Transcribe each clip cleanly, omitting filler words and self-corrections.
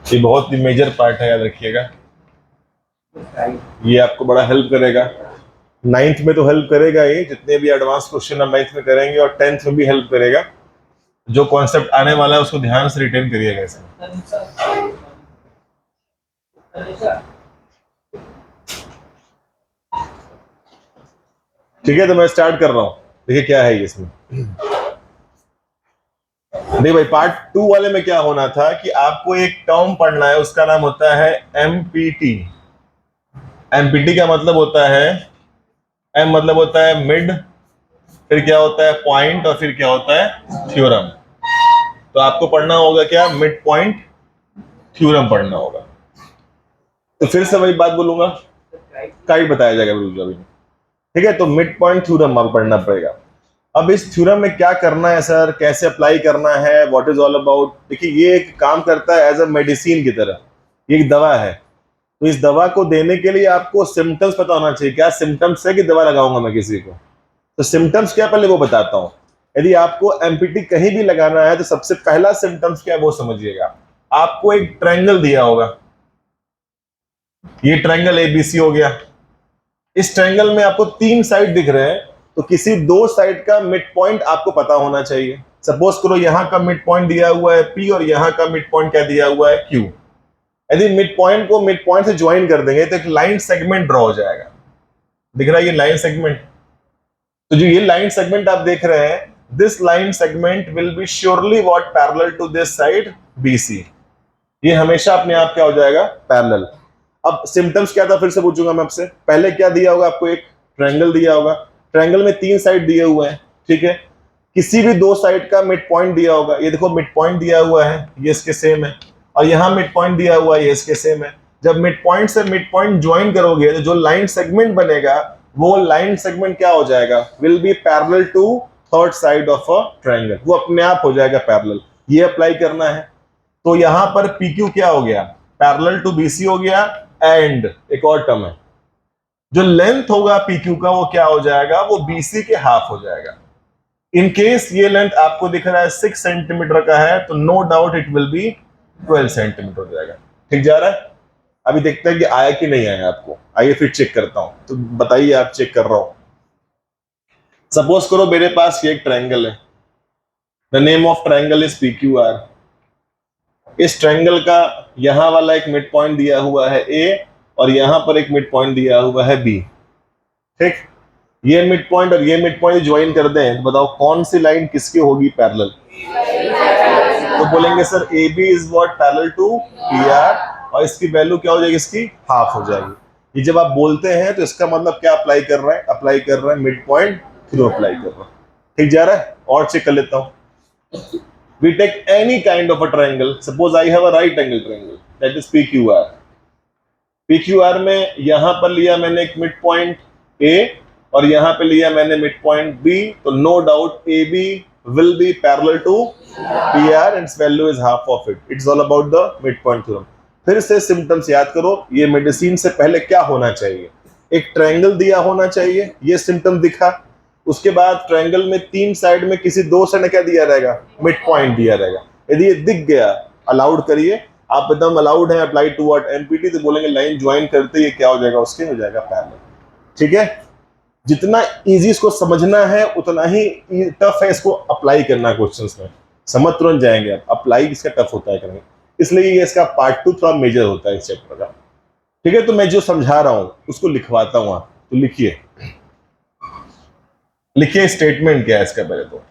ये बहुत ही major part है, याद रखिएगा। ये आपको बड़ा हेल्प करेगा। 9th में तो हेल्प करेगा ये, जितने भी एडवांस क्वेश्चन हम 9th में करेंगे, और 10th में भी हेल्प करेगा। जो कॉन्सेप्ट आने वाला है उसको ध्यान से रिटेन करिएगा इसमें। ठीक है, तो मैं स्टार्ट कर रहा हूं। देखिए क्या है इसमें। देखिए भाई, पार्ट 2 वाले में क्या होना था कि आपको एक टर्म पढ़ना है, उसका नाम होता है एमपीटी। एमपीटी का मतलब होता है, एम मतलब होता है मिड, फिर क्या होता है पॉइंट, और फिर क्या होता है थ्योरम। तो आपको पढ़ना होगा क्या, मिड पॉइंट थ्योरम पढ़ना होगा। तो फिर से वही बात बोलूंगा, काइट बताया जाएगा बिल्कुल अभी। ठीक है, तो मिड पॉइंट थ्योरम आपको पढ़ना पड़ेगा। अब इस थ्योरम में क्या करना है सर, कैसे अप्लाई करना है, व्हाट इज ऑल अबाउट। देखिए, ये एक काम करता है एज अ मेडिसिन की तरह, ये एक दवा है। तो इस दवा को देने के लिए आपको सिम्टम्स पता होना चाहिए। क्या सिम्टम्स है कि दवा लगाऊंगा मैं किसी को, तो सिम्टम्स क्या पहले वो बताता हूं। यदि आपको एमपीटी कहीं भी लगाना है तो सबसे पहला सिम्टम्स क्या है वो समझिएगा। आपको एक ट्रायंगल दिया होगा, ये ट्रायंगल एबीसी हो गया। इस ट्रायंगल में आपको 3 साइड दिख रहे हैं, तो किसी 2 साइड का मिड पॉइंट आपको पता होना चाहिए। सपोज करो यहां का मिड पॉइंट दिया हुआ है पी, और यहां का मिड पॉइंट क्या दिया हुआ है क्यू। यदि मिड पॉइंट को मिड पॉइंट से ज्वाइन कर देंगे तो एक लाइन सेगमेंट ड्रॉ हो जाएगा। दिख रहा है ये लाइन सेगमेंट। तो जो ये लाइन सेगमेंट आप देख रहे हैं, this line segment will be surely what parallel to this side BC. ये हमेशा अपने आप क्या हो जाएगा, पैरेलल। अब सिम्टम्स क्या था फिर से पूछूंगा मैं आपसे। पहले क्या दिया होगा आपको, एक ट्रायंगल दिया होगा। ट्रायंगल में 3 साइड दिए हुए हैं, ठीक है। किसी भी 2 साइड का मिड पॉइंट दिया होगा। ये देखो मिड पॉइंट दिया हुआ है, ये इसके सेम है, और यहाँ मिड पॉइंट दिया हुआ है, ये इसके सेम है। जब मिड पॉइंट से मिड पॉइंट ज्वाइन करोगे तो जो लाइन सेगमेंट बनेगा, वो लाइन सेगमेंट क्या हो जाएगा, will be parallel to third side of a triangle. वो अपने आप हो जाएगा पैरेलल। ये अप्लाई करना है। तो यहां पर PQ क्या हो गया, पैरेलल टू BC हो गया। एंड एक और टर्म है, जो लेंथ होगा PQ का वो क्या हो जाएगा, वो BC के हाफ हो जाएगा। इन केस ये लेंथ आपको दिख रहा है 6 सेंटीमीटर का है, तो no doubt it will be 12 centimetre हो जाएगा। ठीक जा रहा है। अभी देखते हैं कि आया कि नहीं आया आपको। आइए फिर चेक करता हूं, तो बताइए आप। चेक कर रहा हूं। सपोज करो मेरे पास ये एक ट्रायंगल है, the name of triangle is PQR। इस ट्रायंगल का यहां वाला एक मिड पॉइंट दिया हुआ है A, और यहां पर एक मिड पॉइंट दिया हुआ है B। ठीक, ये मिड पॉइंट और ये मिड पॉइंट ज्वाइन कर दें तो बताओ कौन सी लाइन किसकी होगी पैरेलल। तो बोलेंगे sir AB is what parallel to PR, और इसकी वैल्यू क्या हो जाएगी, इसकी हाफ हो जाएगी। ये जब आप बोलते हैं तो इसका मतलब क्या अप्लाई कर रहा है, अप्लाई कर रहा है मिड पॉइंट थ्रू अप्लाई कर रहा है। ठीक जा रहा है। और चेक कर लेता हूं। We take any kind of a triangle. Suppose I have a right angle triangle, that is PQR. PQR में यहां पर लिया मैंने एक मिड पॉइंट A, और यहां पे लिया मैंने मिड पॉइंट B, तो no doubt AB will be parallel to PR and its value is half of it. It's all about the midpoint theorem. फिर से सिम्टम्स याद करो। ये मेडिसिन से पहले क्या होना चाहिए, एक ट्रायंगल दिया होना चाहिए, ये सिम्टम दिखा। उसके बाद ट्रायंगल में 3 साइड में किसी 2 साइड क्या दिया रहेगा, मिड पॉइंट दिया रहेगा। यदि ये दिख गया, अलाउड करिए। आप एकदम अलाउड है अप्लाई टू व्हाट एमपीटी, तो बोलेंगे लाइन ज्वाइन करते ही क्या हो जाएगा, उसके हो जाएगा पैरेलल। ठीक है। जितना इजी इसको समझना है उतना ही टफ है इसको अप्लाई करना क्वेश्चंस में। समझ तुरंत जाएंगे आप, अप्लाई इसका टफ होता है करने, इसलिए ये इसका पार्ट 2 थोड़ा मेजर होता है इस चैप्टर का। ठीक है, तो मैं जो समझा रहा हूं उसको लिखवाता हूं आप, तो लिखिए। लिखिए स्टेटमेंट क्या है इसका। पहले तो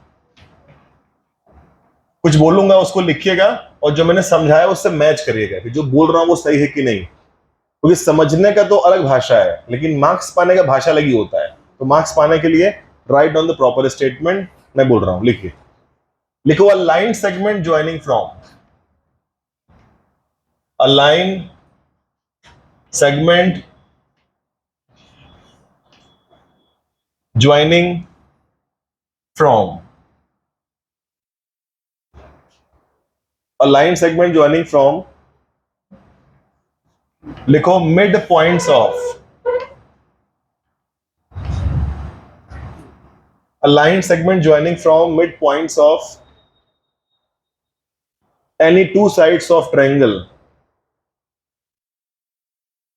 कुछ बोलूंगा उसको लिखिएगा, और जो मैंने समझाया उससे मैच करिएगा कि जो बोल रहा हूं वो सही है कि नहीं। क्योंकि समझने का तो अलग भाषा है, लेकिन मार्क्स पाने का भाषा अलग ही होता है। तो मार्क्स पाने के लिए write down the proper statement. मैं बोल रहा हूं, लिखिए। लिखो a line segment joining from, a line segment joining from, a line segment joining from. लिखो mid points of, a line segment joining from midpoints of any 2 sides of triangle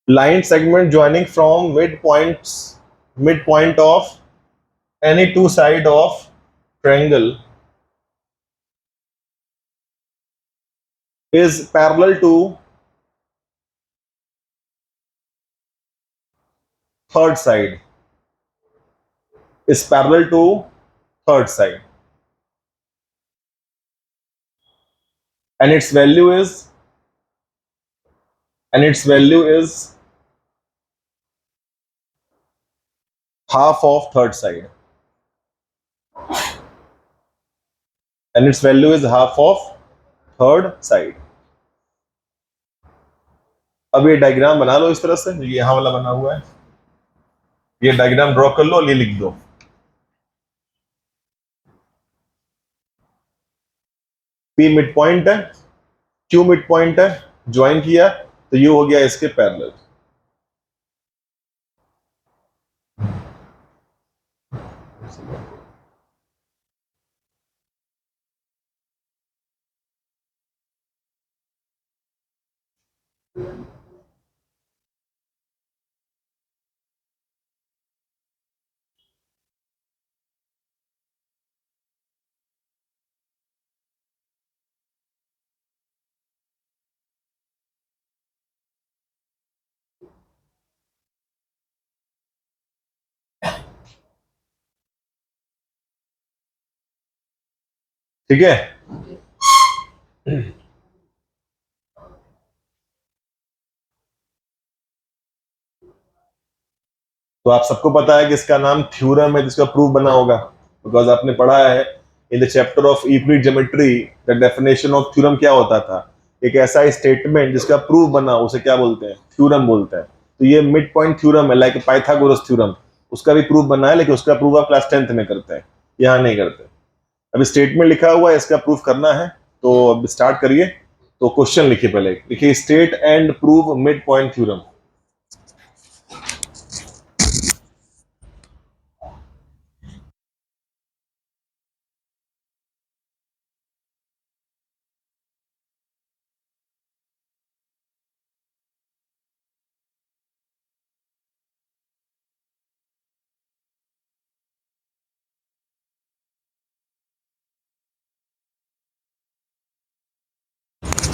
line segment joining from midpoint of any two side of triangle is parallel to third side, is parallel to third side, and its value is half of third side, and its value is half of third side. अब ये diagram बना लो इस तरह से, ये यहां वाला बना हुआ है, ये डायग्राम ड्रॉ कर लो और ये लिख दो। P मिड पॉइंट है, Q मिड पॉइंट है, ज्वाइन किया तो ये हो गया इसके पैरेलल। ठीक है, तो आप सबको पता है कि इसका नाम थ्योरम है जिसका प्रूफ बना होगा, बिकॉज आपने पढ़ा है in the chapter of Euclid geometry the definition of theorem क्या होता था, एक ऐसा स्टेटमेंट जिसका प्रूफ बना उसे क्या बोलते हैं, थ्योरम बोलते हैं। तो ये मिड पॉइंट थ्योरम है, लाइक पाइथागोरस थ्योरम, उसका भी प्रूफ बना है, लेकिन उसका प्रूफ आप क्लास 10th में करते हैं, यहाँ नहीं करते। अभी स्टेटमेंट लिखा हुआ है, इसका प्रूफ करना है, तो अब स्टार्ट करिए। तो क्वेश्चन लिखिए, पहले लिखिए state and prove mid point theorem.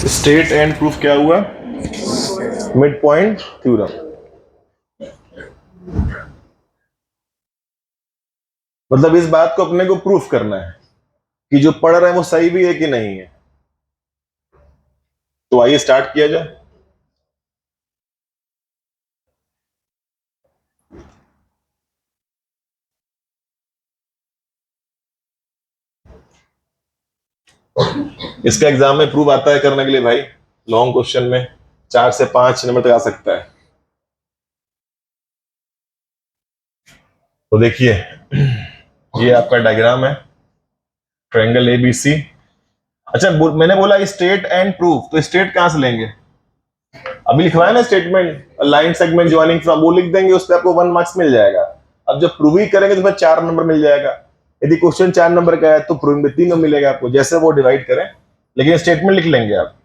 State and proof क्या हुआ, मिड पॉइंट थ्योरम। मतलब इस बात को अपने को प्रूफ करना है कि जो पढ़ रहे हैं वो सही भी है कि नहीं है। तो आइए स्टार्ट किया जाए। इसका एग्जाम में प्रूफ आता है करने के लिए भाई, लॉन्ग क्वेश्चन में 4 से 5 नंबर तक आ सकता है। तो देखिए ये आपका डायग्राम है, ट्रायंगल एबीसी। अच्छा मैंने बोला स्टेट एंड प्रूफ, तो स्टेट कहां से लेंगे, अभी लिखवाया ना statement line segment joining from, वो लिख देंगे, उस पर आपको 1 मार्क्स मिल जाएगा। अब जब प्रूव ही करेंगे तो फिर 4 नंबर मिल जाएगा। यदि क्वेश्चन 4 नंबर का है तो प्रूविंग में 3 नंबर मिलेगा आपको, जैसे वो डिवाइड करें, लेकिन स्टेटमेंट लिख लेंगे आप।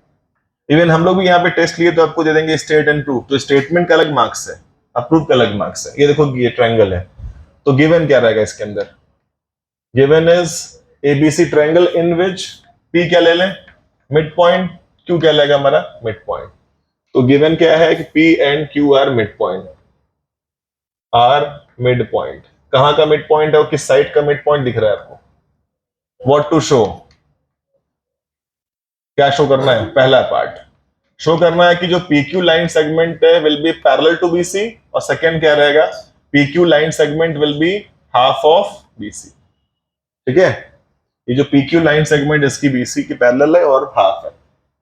इवन हम लोग भी यहाँ पे टेस्ट लिए तो आपको दे देंगे स्टेट एंड प्रूफ, तो स्टेटमेंट का अलग मार्क्स है, अप्रूव का अलग मार्क्स है। ये देखो ये ट्रायंगल है, तो गिवन क्या रहेगा इसके अंदर, given is ABC triangle in which P क्या ले लें, मिड पॉइंट, क्यू क्या लेगा हमारा, मिड पॉइंट। तो गिवन क्या है कि P and Q are mid point, R mid point. कहां का मिड पॉइंट है और किस साइड का मिड पॉइंट दिख रहा है आपको, व्हाट टू शो, क्या शो करना है, पहला पार्ट शो करना है कि जो PQ लाइन सेगमेंट है will be parallel to BC, और सेकंड क्या रहेगा, PQ line segment will be half of BC। ठीक है, ये जो PQ लाइन सेगमेंट इसकी BC की पैरेलल है और हाफ है।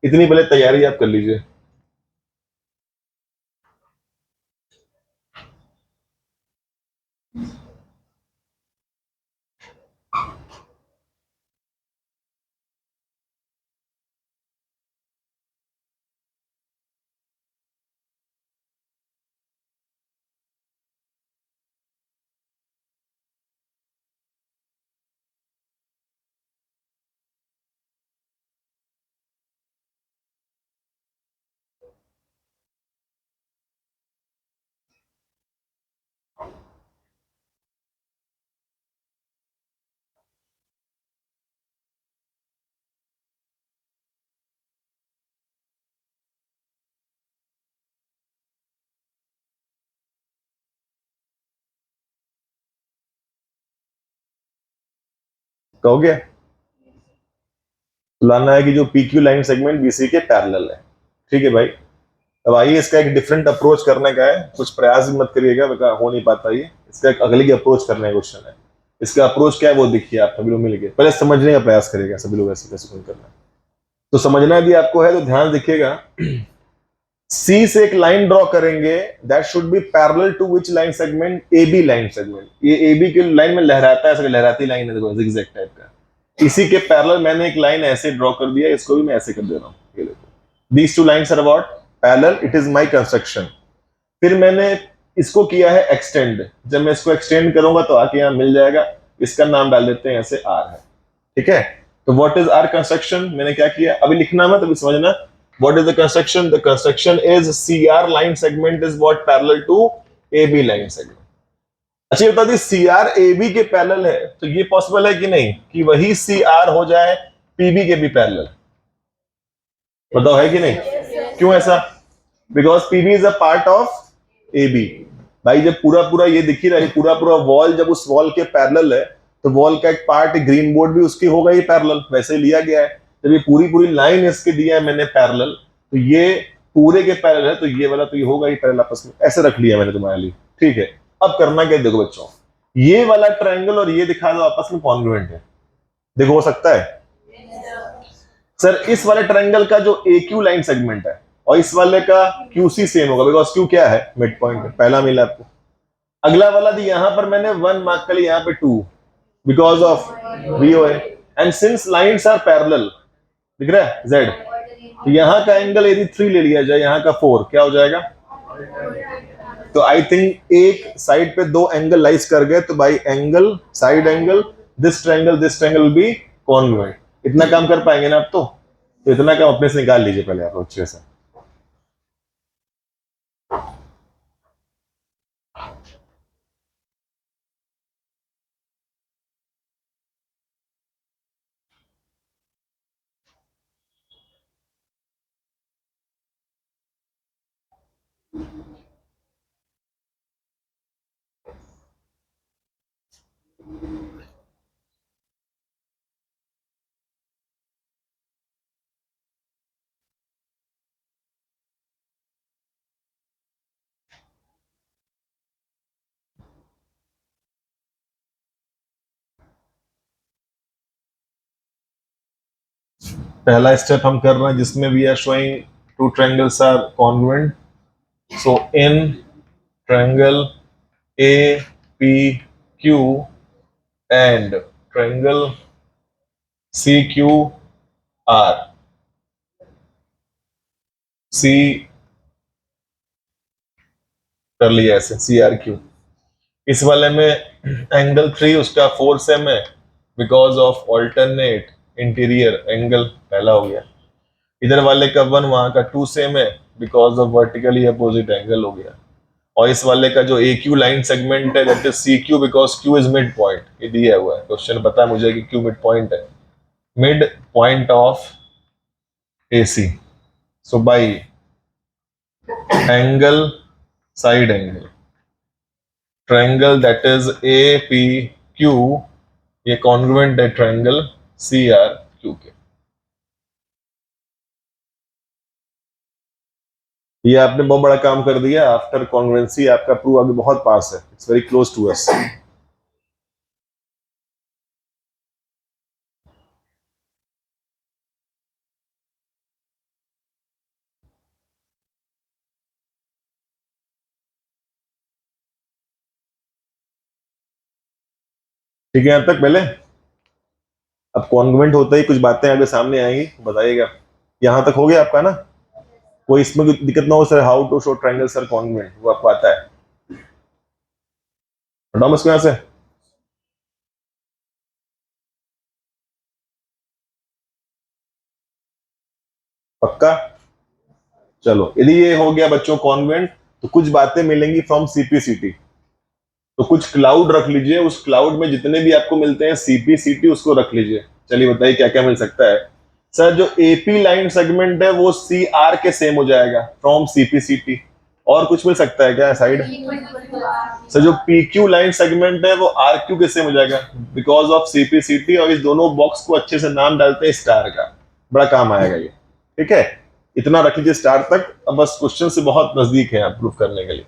इतनी पहले तैयारी आप कर लीजिए। पक्का हो गया? तो लाना है कि जो PQ लाइन सेगमेंट BC के पैरेलल है। ठीक है भाई, अब आइए इसका एक डिफरेंट अप्रोच करने का है, कुछ प्रयास भी मत करिएगा, हो नहीं पाता ये, इसका एक अगले की अप्रोच करने का क्वेश्चन है। इसका अप्रोच क्या है वो देखिए, आप सभी लोग मिलकर पहले समझने का प्रयास करिएगा, सभी लोग ऐसे कैसे करना है। तो समझना यदि आपको है तो ध्यान देखिएगा, C से एक लाइन ड्रॉ करेंगे, that should be parallel to which line segment? AB line segment. ये AB की लाइन में लहराता है, ऐसे लहराती लाइन है, देखो जिगजैग टाइप का। इसी के पैरेलल मैंने एक लाइन ऐसे ड्रॉ कर दिया, इसको भी मैं ऐसे कर दे रहा हूँ, ये देखो, these two lines are what? Parallel, it is my construction. फिर मैंने इसको किया है एक्सटेंड, जब मैं इसको एक्सटेंड करूंगा तो आके यहाँ मिल जाएगा, इसका नाम डाल देते हैं, ऐसे R है। ठीक है, तो व्हाट इज आर कंस्ट्रक्शन? मैंने क्या किया, अभी लिखना मत, अभी समझना। What is the construction? The construction is CR line segment is what? Parallel to AB line segment. अच्छा ये बता दी, CR AB के पैरेलल है, तो ये पॉसिबल है कि नहीं कि वही CR हो जाए PB के भी पैरेलल? बताओ है कि नहीं? क्यों ऐसा? Because PB is a part of AB। भाई जब पूरा पूरा ये दिख ही रहा है, पूरा पूरा वॉल जब उस वॉल के पैरेलल है, तो वॉल का एक पार्ट ग्रीन बोर्ड भी उसकी होगा ही पैरेलल, वैसे ही लिया गया है। जब ये पूरी पूरी लाइन इसके दिया है मैंने पैरेलल, तो ये पूरे के पैरेलल है, तो ये वाला तो ये होगा ही पैरेलल आपस में, ऐसे रख लिया मैंने तुम्हारे लिए। ठीक है, अब करना क्या, देखो बच्चों, ये वाला ट्रायंगल और ये दिखा दो आपस में कॉन्ग्रुएंट है। देखो हो सकता है सर इस वाले ट्रायंगल का जो AQ लाइन सेगमेंट है और इस वाले का QC सेम होगा, बिकॉज Q क्या है? मिड पॉइंट है, पहला मिला आपको। अगला वाला दी यहां पर मैंने 1 मार्क कर लिया, यहां पे 2 because of VOA। And since lines are parallel, दिख रहा है Z, तो यहां का एंगल यदि 3 ले लिया जाए, यहां का 4, क्या हो जाएगा? तो आई थिंक एक साइड पे 2 एंगल लाइज कर गए, तो भाई angle, side angle, this triangle will be congruent. इतना काम कर पाएंगे ना आप? तो इतना काम अपने से निकाल लीजिए पहले आप अच्छे से। पहला स्टेप हम कर रहे हैं जिसमें we are showing 2 triangles are congruent. So in triangle APQ and triangle CQR, C कर लिया ऐसे, CRQ। इस वाले में एंगल 3 उसका 4 सेम है, because of alternate interior angle, पहला हो गया। इधर वाले का 1, वहां का 2 सेम है, because of vertically opposite angle हो गया। और इस वाले का जो AQ लाइन सेगमेंट है, that is CQ, because Q is mid point, ये दिया हुआ है क्वेश्चन, पता है मुझे कि Q मिड पॉइंट है, mid point of AC। So by angle, side angle, triangle that is APQ, ये कॉन्ग्रुएंट है ट्रायंगल CRQ के। ये आपने बहुत बड़ा काम कर दिया, आफ्टर कॉन्ग्रुएंसी आपका प्रूव अभी बहुत पास है, it's very close to us. ठीक है, यहां तक पहले। अब कॉन्ग्रुएंट होता ही कुछ बातें आगे सामने आएंगी, बताइएगा। यहां तक हो गया आपका ना? कोई इसमें कोई दिक्कत ना हो sir, how to show triangles are congruent, वो आपको आता है? हटाओ इसको यहां से। पक्का? चलो, यदि ये हो गया बच्चों कॉन्ग्रुएंट, तो कुछ बातें मिलेंगी फ्रॉम CPCT। तो कुछ क्लाउड रख लीजिए, उस क्लाउड में जितने भी आपको मिलते हैं CPCT, उसको रख लीजिए। चलिए बताइए क्या क्या मिल सकता है। सर जो AP लाइन सेगमेंट है वो CR के सेम हो जाएगा फ्रॉम CPCT, और कुछ मिल सकता है क्या साइड? सर जो पी क्यू लाइन सेगमेंट है वो आर क्यू के सेम हो जाएगा बिकॉज ऑफ सीपीसीटी, और इस दोनों बॉक्स को अच्छे से नाम डालते हैं स्टार का, बड़ा काम आएगा ये। ठीक है, इतना रख लीजिए स्टार तक। अब बस क्वेश्चन से बहुत नजदीक है आप प्रूफ करने के लिए।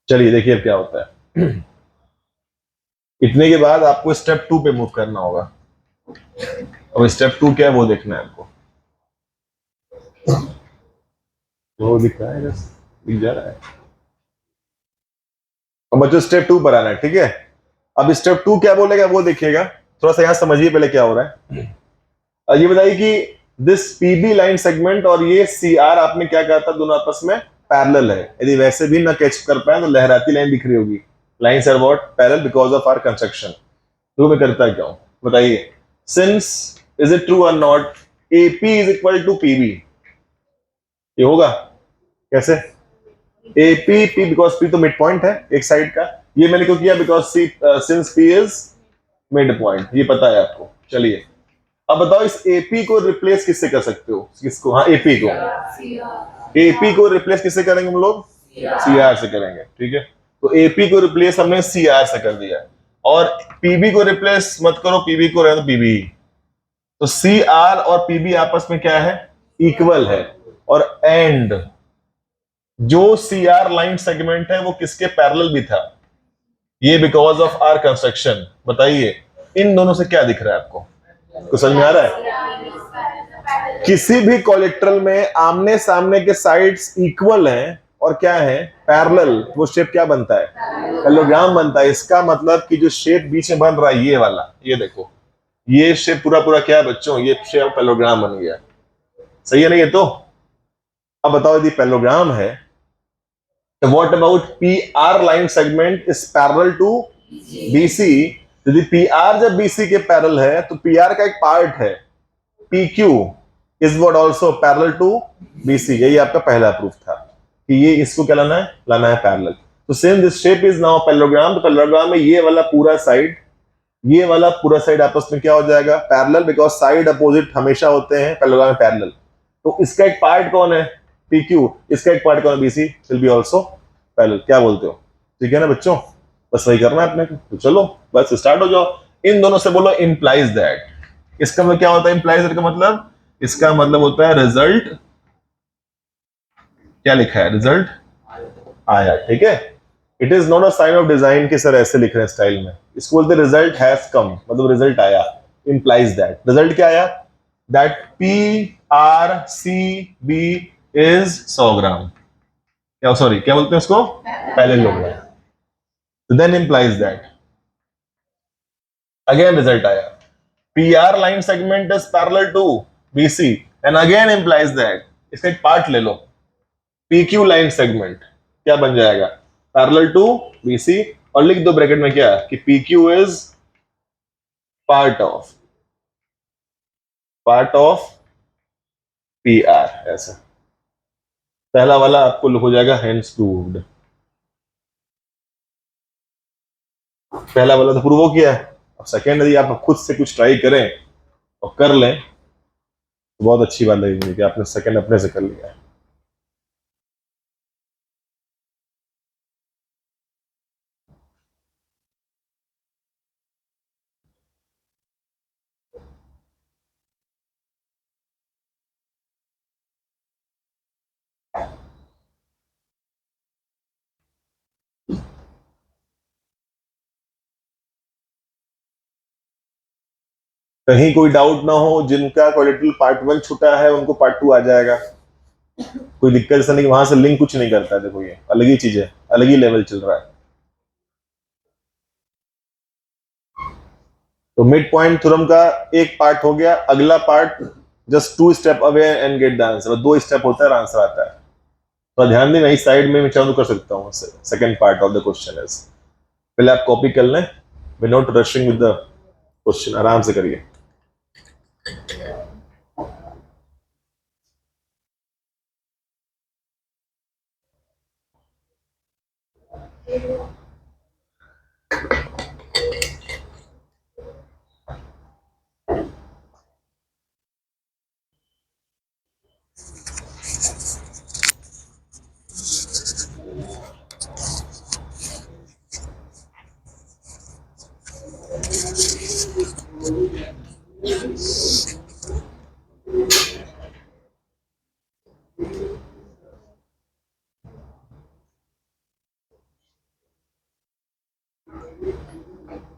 चलिए देखिए अब क्या होता है। इतने के बाद आपको स्टेप 2 पे मूव करना होगा। अब स्टेप 2 क्या है वो देखना है आपको। वो दिख रहा है, बस दिख जा रहा है। अब बच्चों स्टेप 2 पर आना है, ठीक है। अब स्टेप 2 क्या बोलेगा वो देखिएगा, थोड़ा सा यहां समझिए पहले क्या हो रहा है। ये बताइए कि दिस पीबी लाइन सेगमेंट और ये सी आर आपने क्या कहा था, दोनों आपस में पैरेलल है। यदि वैसे भी ना कैच कर पाए तो लहराती लाइन दिख रही होगी। Lines are what? Parallel because of our construction. तो मैं करता क्या हूं बताइए। सिंस इज इट ट्रू और not AP is equal to PB, ये होगा कैसे? एपी पी बिकॉज पी तो मिड पॉइंट है एक साइड का। ये मैंने क्यों किया? Because see since P is mid point, ये पता है आपको। चलिए अब बताओ इस एपी को रिप्लेस किससे कर सकते हो? किसको? हाँ एपी को। एपी को रिप्लेस किससे करेंगे हम लोग? सी आर से करेंगे, ठीक है। तो एपी को रिप्लेस हमने सी आर से कर दिया, और पीबी को रिप्लेस मत करो, पीबी को रहने दो पीबी। तो सी आर और पीबी आपस में क्या है? इक्वल है। और एंड जो सी आर लाइन सेगमेंट है वो किसके पैरेलल भी था? ये बिकॉज ऑफ आर कंस्ट्रक्शन। बताइए इन दोनों से क्या दिख रहा है आपको? कुछ समझ में आ रहा है? किसी भी कोलेट्रल में आमने सामने के साइड्स इक्वल हैं और क्या है? पैरेलल। वो शेप क्या बनता है? पैरेललोग्राम बनता है। इसका मतलब कि जो शेप बीच में बन रहा है ये वाला, ये देखो, ये शेप पूरा पूरा क्या है बच्चों? ये शेप पैरेललोग्राम बन गया। सही है ना ये? तो अब बताओ यदि पैरेललोग्राम है तो what about P R line segment is parallel to BC. यदि पी आर जब बीसी के पैरेलल है तो पी आर का एक पार्ट है P Q is what also parallel to BC. यही आपका पहला प्रूफ था कि ये इसको क्या लाना है? लाना है पैरेलल। तो same this shape is now parallelogram. तो पैरेललोग्राम में ये वाला पूरा साइड, ये वाला पूरा साइड आपस में क्या हो जाएगा? पैरेलल, बिकॉज साइड अपोजिट हमेशा होते हैं पैरेललोग्राम में पैरेलल। तो इसका एक पार्ट कौन है? P Q. इसका एक पार्ट कौन है? BC will be also parallel. क्या बोलते हो? ठीक है ना बच्चों? बस वही करना है अपने को। तो चलो बस स्टार्ट हो जाओ। इन दोनों से बोलो इंप्लाइज दैट। इसका मतलब क्या होता है? इंप्लाइज दैट का मतलब, इसका मतलब होता है रिजल्ट। क्या लिखा है? रिजल्ट आया, ठीक है। It is not a sign of design कि सर ऐसे लिख रहे हैं स्टाइल में। इसको बोलते हैं रिजल्ट हैज कम, मतलब रिजल्ट आया। Implies that. रिजल्ट क्या आया? That P R C B is 100 gram. क्या, सॉरी क्या बोलते हैं उसको? पैरेललोग्राम। तो then implies that, again result आया PR line segment is parallel to BC and again implies that। इसका एक पार्ट ले लो, PQ line segment क्या बन जाएगा? Parallel to BC, और लिख दो ब्रैकेट में क्या कि PQ is part of PR। ऐसा पहला वाला आपको हो जाएगा hence proved। पहला वाला तो प्रूव हो गया है। अब सेकेंड यदि आप खुद से कुछ ट्राई करें और कर लें तो बहुत अच्छी बात लगेगी कि आपने सेकेंड अपने से कर लिया है। कहीं कोई डाउट ना हो, जिनका कोलेटरल पार्ट 1 छूटा है उनको पार्ट 2 आ जाएगा। कोई दिक्कत ऐसा नहीं, वहां से लिंक कुछ नहीं करता है। देखो ये अलग ही चीज है, अलग ही लेवल चल रहा है। तो मिड पॉइंट थ्योरम का एक पार्ट हो गया। अगला part just 2 step away and get the answer. 2 step होता है और आंसर आता है। तो ध्यान देना, इस साइड में मैं चाहूँ तो कर सकता हूँ। Second part of the question is, पहले आप कॉपी कर लें, we not rushing with the question, आराम से करिए।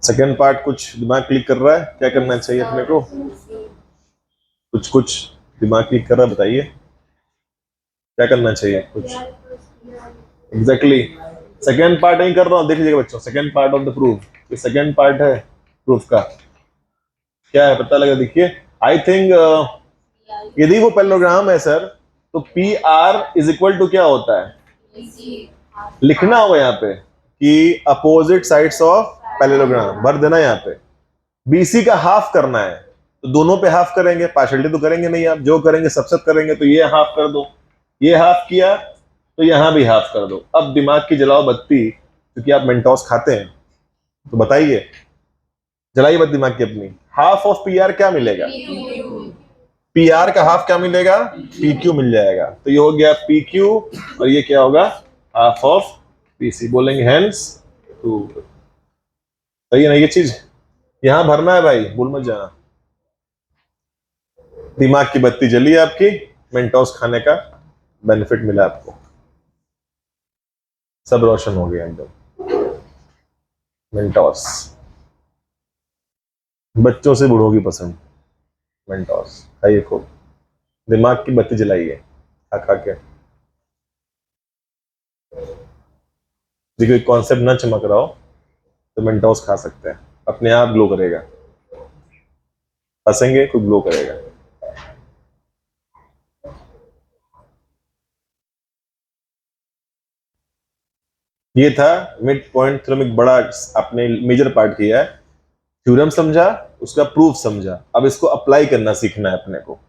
सेकेंड पार्ट कुछ दिमाग क्लिक कर रहा है, क्या करना चाहिए अपने को? कुछ कुछ दिमाग क्लिक कर रहा है, बताइए क्या करना चाहिए कुछ? एग्जैक्टली सेकेंड पार्ट नहीं कर रहा हूँ, देख लीजिएगा बच्चों, second part of the proof, ये सेकेंड पार्ट है प्रूफ का, क्या है पता लगा? देखिए, आई थिंक यदि वो पैरेललोग्राम है सर, तो P R is equal to क्या होता है? लिखना होगा यहाँ पे कि अपोजिट साइड्स ऑफ पैरेललोग्राम, भर देना यहाँ पे। बीसी का हाफ करना है, तो दोनों पे हाफ करेंगे, पार्शियलिटी तो करेंगे नहीं, आप जो करेंगे सब करेंगे, तो ये हाफ कर दो, ये हाफ किया तो यहां भी हाफ कर दो। अब दिमाग की जलाओ बत्ती, क्योंकि आप मेंटोस खाते हैं, तो बताइए, जलाइए बत्ती दिमाग की अपनी। हाफ ऑफ पी आर क्या मिलेगा? पी आर का हाफ क्या मिलेगा? पी क्यू मिल जाएगा, तो ये हो गया पी क्यू, और ये क्या होगा? Half of P C. बोलेंगे हेंस टू। सही है ना ये चीज? यहां भरना है भाई, भूल मत जाना। दिमाग की बत्ती जली आपकी, मेंटोस खाने का बेनिफिट मिला आपको, सब रोशन हो गया एकदम। मेंटोस बच्चों से बूढ़ों की पसंद, मेंटोस खाइए खूब, दिमाग की बत्ती जलाइए खा खा के। यदि कोई कॉन्सेप्ट ना चमक रहा हो तो मेंटोस खा सकते हैं, अपने आप ग्लो करेगा, हंसेंगे खूब ग्लो करेगा। ये था मिड पॉइंट थ्योरम, एक बड़ा आपने मेजर पार्ट किया है। थ्योरम समझा, उसका प्रूफ समझा, अब इसको अप्लाई करना सीखना है अपने को।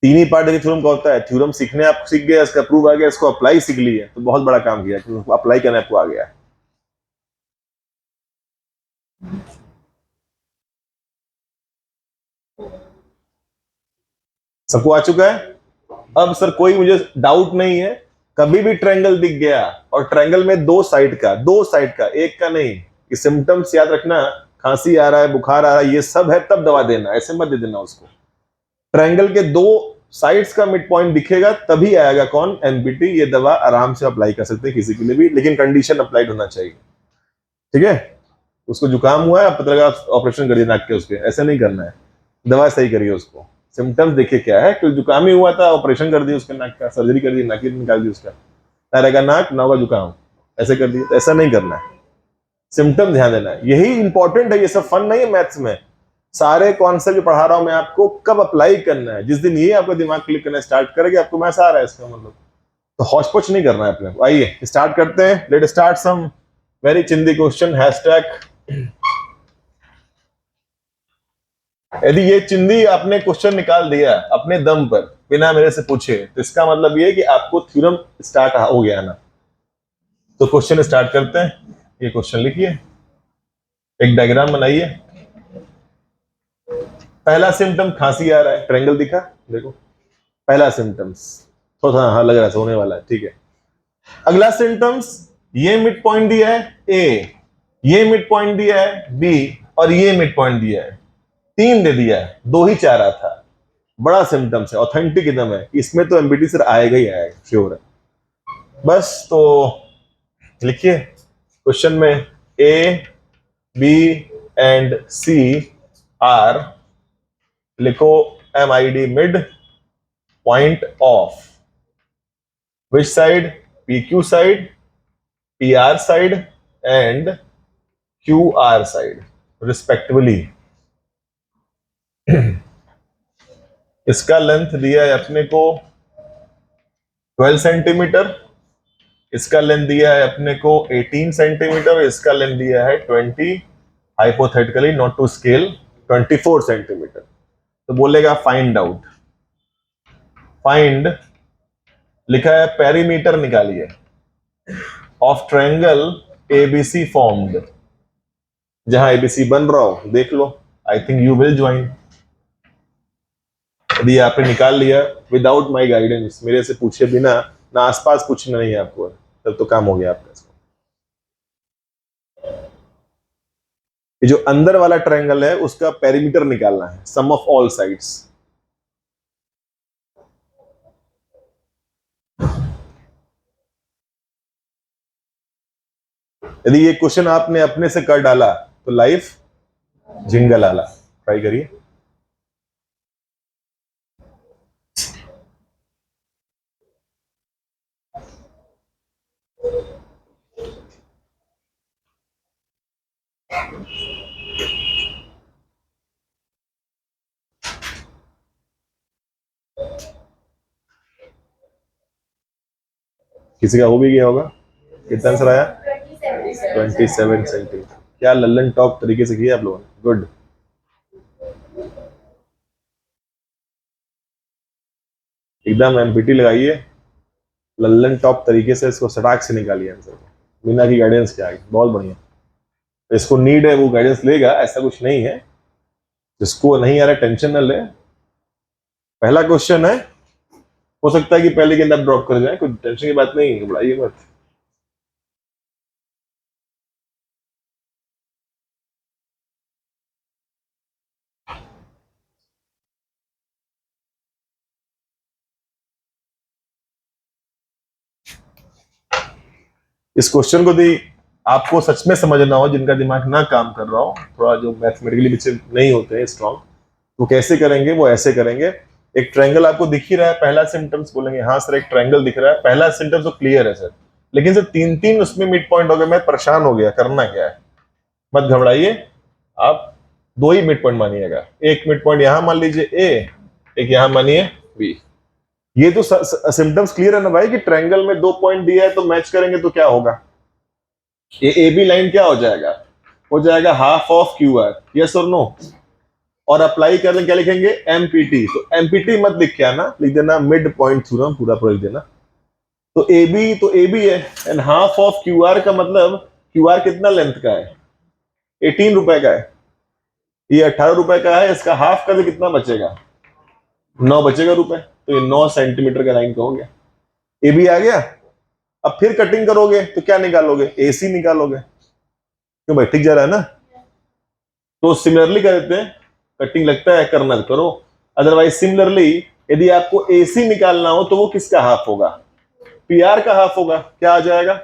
तीन ही पार्ट थ्योरम का होता है, थ्योरम सीखने आप सीख गए, इसका प्रूफ आ गया, इसको अप्लाई सीख लिए, तो बहुत बड़ा काम किया, अप्लाई करना आपको आ गया। सबको आ चुका है? अब सर कोई मुझे डाउट नहीं है, कभी भी ट्रायंगल दिख गया और ट्रायंगल में दो साइड का, एक का नहीं, ये सिम्टम्स याद रखना, खांसी आ रहा है, बुखार आ रहा है, ये सब है, तब दवा देना, ऐसे मत दे देना उसको। ट्रायंगल के दो साइड्स का मिड पॉइंट दिखेगा तभी आएगा कौन? एमपीटी। ये दवा आराम से अप्लाई कर सकते हैं किसी के लिए भी, लेकिन कंडीशन अप्लाइड होना चाहिए, ठीक है? उसको जुकाम हुआ है, पता लगा ऑपरेशन कर दिया नाक के, उसके ऐसे नहीं करना है, दवा सही करिए उसको। सिम्टम्स देखिए क्या है, कि जुकाम ही हुआ था, ऑपरेशन कर दिया उसके नाक का, सर्जरी कर दी, नाक निकाल दी उसका, ना रहेगा नाक ना होगा जुकाम, ऐसे कर दिया, तो ऐसा नहीं करना है। सिम्टम ध्यान देना है, यही इंपॉर्टेंट है, ये सब फन नहीं है मैथ्स में। सारे कॉन्सेप्ट जो पढ़ा रहा हूं मैं आपको, कब अप्लाई करना है, जिस दिन ये आपका दिमाग क्लिक करना स्टार्ट करेगा, आपको मैथ्स आ रहा है इसका मतलब, तो हौच पौच नहीं करना है अपने को। आइए स्टार्ट करते हैं, लेट स्टार्ट सम वेरी चिंदी क्वेश्चन, हैशटैग। यदि ये चिंदी आपने क्वेश्चन निकाल दिया अपने दम पर बिना मेरे से पूछे, तो इसका मतलब ये कि आपको थ्योरम स्टार्ट हो गया ना। तो क्वेश्चन स्टार्ट करते हैं, ये क्वेश्चन लिखिए, एक डायग्राम बनाइए। पहला सिम्टम खांसी आ रहा है, ट्रायंगल दिखा, देखो पहला सिम्टम्स, थोड़ा हाँ लग रहा है होने वाला है, ठीक है। अगला सिम्टम्स, ये मिड पॉइंट दिया है ए, ये मिड पॉइंट दिया है बी, और ये मिड पॉइंट दिया है, तीन दे दिया है, दो ही चाह रहा था। बड़ा सिम्टम्स है, ऑथेंटिक एकदम है, इसमें तो एमपीटी सर आएगा ही आएगा, श्योर है। बस तो लिखिए क्वेश्चन में, A B and C are, लिखो MID mid point of which side? PQ side, PR side and QR side respectively. इसका लेंथ दिया है अपने को 12 सेंटीमीटर, इसका लेंथ दिया है अपने को 18 सेंटीमीटर, इसका लेंथ दिया है 20, hypothetically not to scale 24 centimetre. तो बोलेगा फाइंड आउट, फाइंड लिखा है पेरीमीटर निकालिए ऑफ ट्रायंगल एबीसी फॉर्म्ड। जहां एबीसी बन रहा हो देख लो, I think you will join. यदि आपने निकाल लिया विदाउट माय गाइडेंस, मेरे से पूछे बिना, ना आसपास पूछना नहीं है आपको, तब तो काम हो गया आपका। ये जो अंदर वाला ट्रायंगल है उसका पेरीमीटर निकालना है, सम ऑफ ऑल साइड्स। यदि ये क्वेश्चन आपने अपने से कर डाला तो लाइफ जिंगल आला। ट्राई करिए। किसी का हो भी गया होगा। कितना आंसर आया? 27 सेंटीमीटर। क्या लल्लन टॉप तरीके से किया आप लोगों ने, गुड। एकदम एमपीटी लगाइए, लल्लन टॉप तरीके से इसको सटाक से निकालिए आंसर को, बिना की गाइडेंस के आगे। बहुत बढ़िया। इसको नीड है वो गाइडेंस लेगा, ऐसा कुछ नहीं है। जिसको नहीं आ रहा टेंशन न ले। पहला क्वेश्चन है, हो सकता है कि पहले के अंदर ड्रॉप कर जाए, कोई टेंशन की बात नहीं, घबराइए मत। इस क्वेश्चन को दी आपको सच में समझना हो, जिनका दिमाग ना काम कर रहा हो, थोड़ा जो मैथमेटिकली बच्चे नहीं होते हैं स्ट्रॉन्ग, वो कैसे करेंगे? वो ऐसे करेंगे। एक ट्रायंगल आपको दिख ही रहा है, पहला सिम्टम्स बोलेंगे हाँ सर एक ट्रायंगल दिख रहा है, पहला सिम्टम्स तो क्लियर है सर, लेकिन सर तीन तीन उसमें मिड पॉइंट हो गए, मैं परेशान हो गया, करना क्या है? मत घबराइए, आप दो ही मिड पॉइंट मानिएगा। एक मिड पॉइंट यहां मान लीजिए ए, एक यहां मानिए बी। ये तो सिम्टम्स क्लियर है ना भाई कि ट्रायंगल में दो पॉइंट दिया है, तो मैच करेंगे तो क्या होगा? ये ए बी लाइन क्या हो जाएगा? हो जाएगा half of Q R, yes और नो। और अप्लाई करने क्या लिखेंगे? एमपीटी। तो एमपीटी मत लिख के आना, लिख देना मिड पॉइंट थ्योरम, पूरा पूरा लिख देना। तो ए बी है, and half of Q R का मतलब क्यू आर कितना लेंथ का है? 18 रुपए का है, ये 18 रुपए का है, इसका हाफ का तो कितना बचेगा? 9 बचेगा रुपए, तो ये 9 सेंटीमीटर का लाइन कहोगे। ए बी आ गया। अब फिर कटिंग करोगे तो क्या निकालोगे? एसी निकालोगे, क्यों भाई? ठीक जा रहा है ना? तो सिमिलरली कर देते हैं, कटिंग लगता है करना तो करो, अदरवाइज सिमिलरली यदि आपको एसी निकालना हो तो वो किसका हाफ होगा? पीआर का हाफ होगा। क्या आ जाएगा?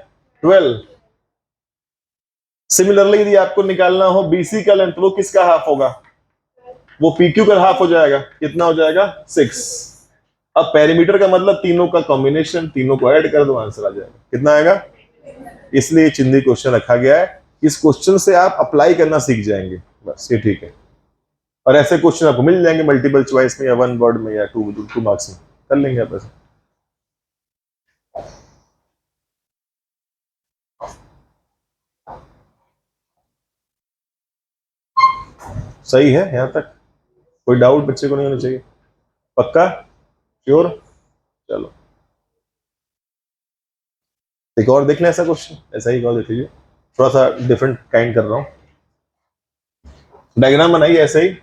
12। सिमिलरली यदि आपको निकालना हो बीसी का लेंथ, वो किसका हाफ होगा? वो पीक्यू का हाफ हो जाएगा। कितना हो जाएगा? 6। अब पेरीमीटर का मतलब तीनों का कॉम्बिनेशन, तीनों को ऐड कर दो, आंसर आ जाएगा। कितना आएगा? इसलिए चिंदी क्वेश्चन रखा गया है। इस क्वेश्चन से आप अप्लाई करना सीख जाएंगे, बस ये ठीक है। और ऐसे क्वेश्चन आपको मिल जाएंगे मल्टीपल चॉइस में, या वन वर्ड में, या टू मार्क्स में, कर लेंगे आप ऐसे। सही है यहाँ तक? कोई डाउट बच्चे को नहीं होना चाहिए? पक्का? श्योर? चलो एक और देख लें ऐसा क्वेश्चन, ऐसा ही और देख लीजिए, थोड़ा सा डिफरेंट काइंड कर रहा हूँ। डायग्राम बनाइए ऐसे ही,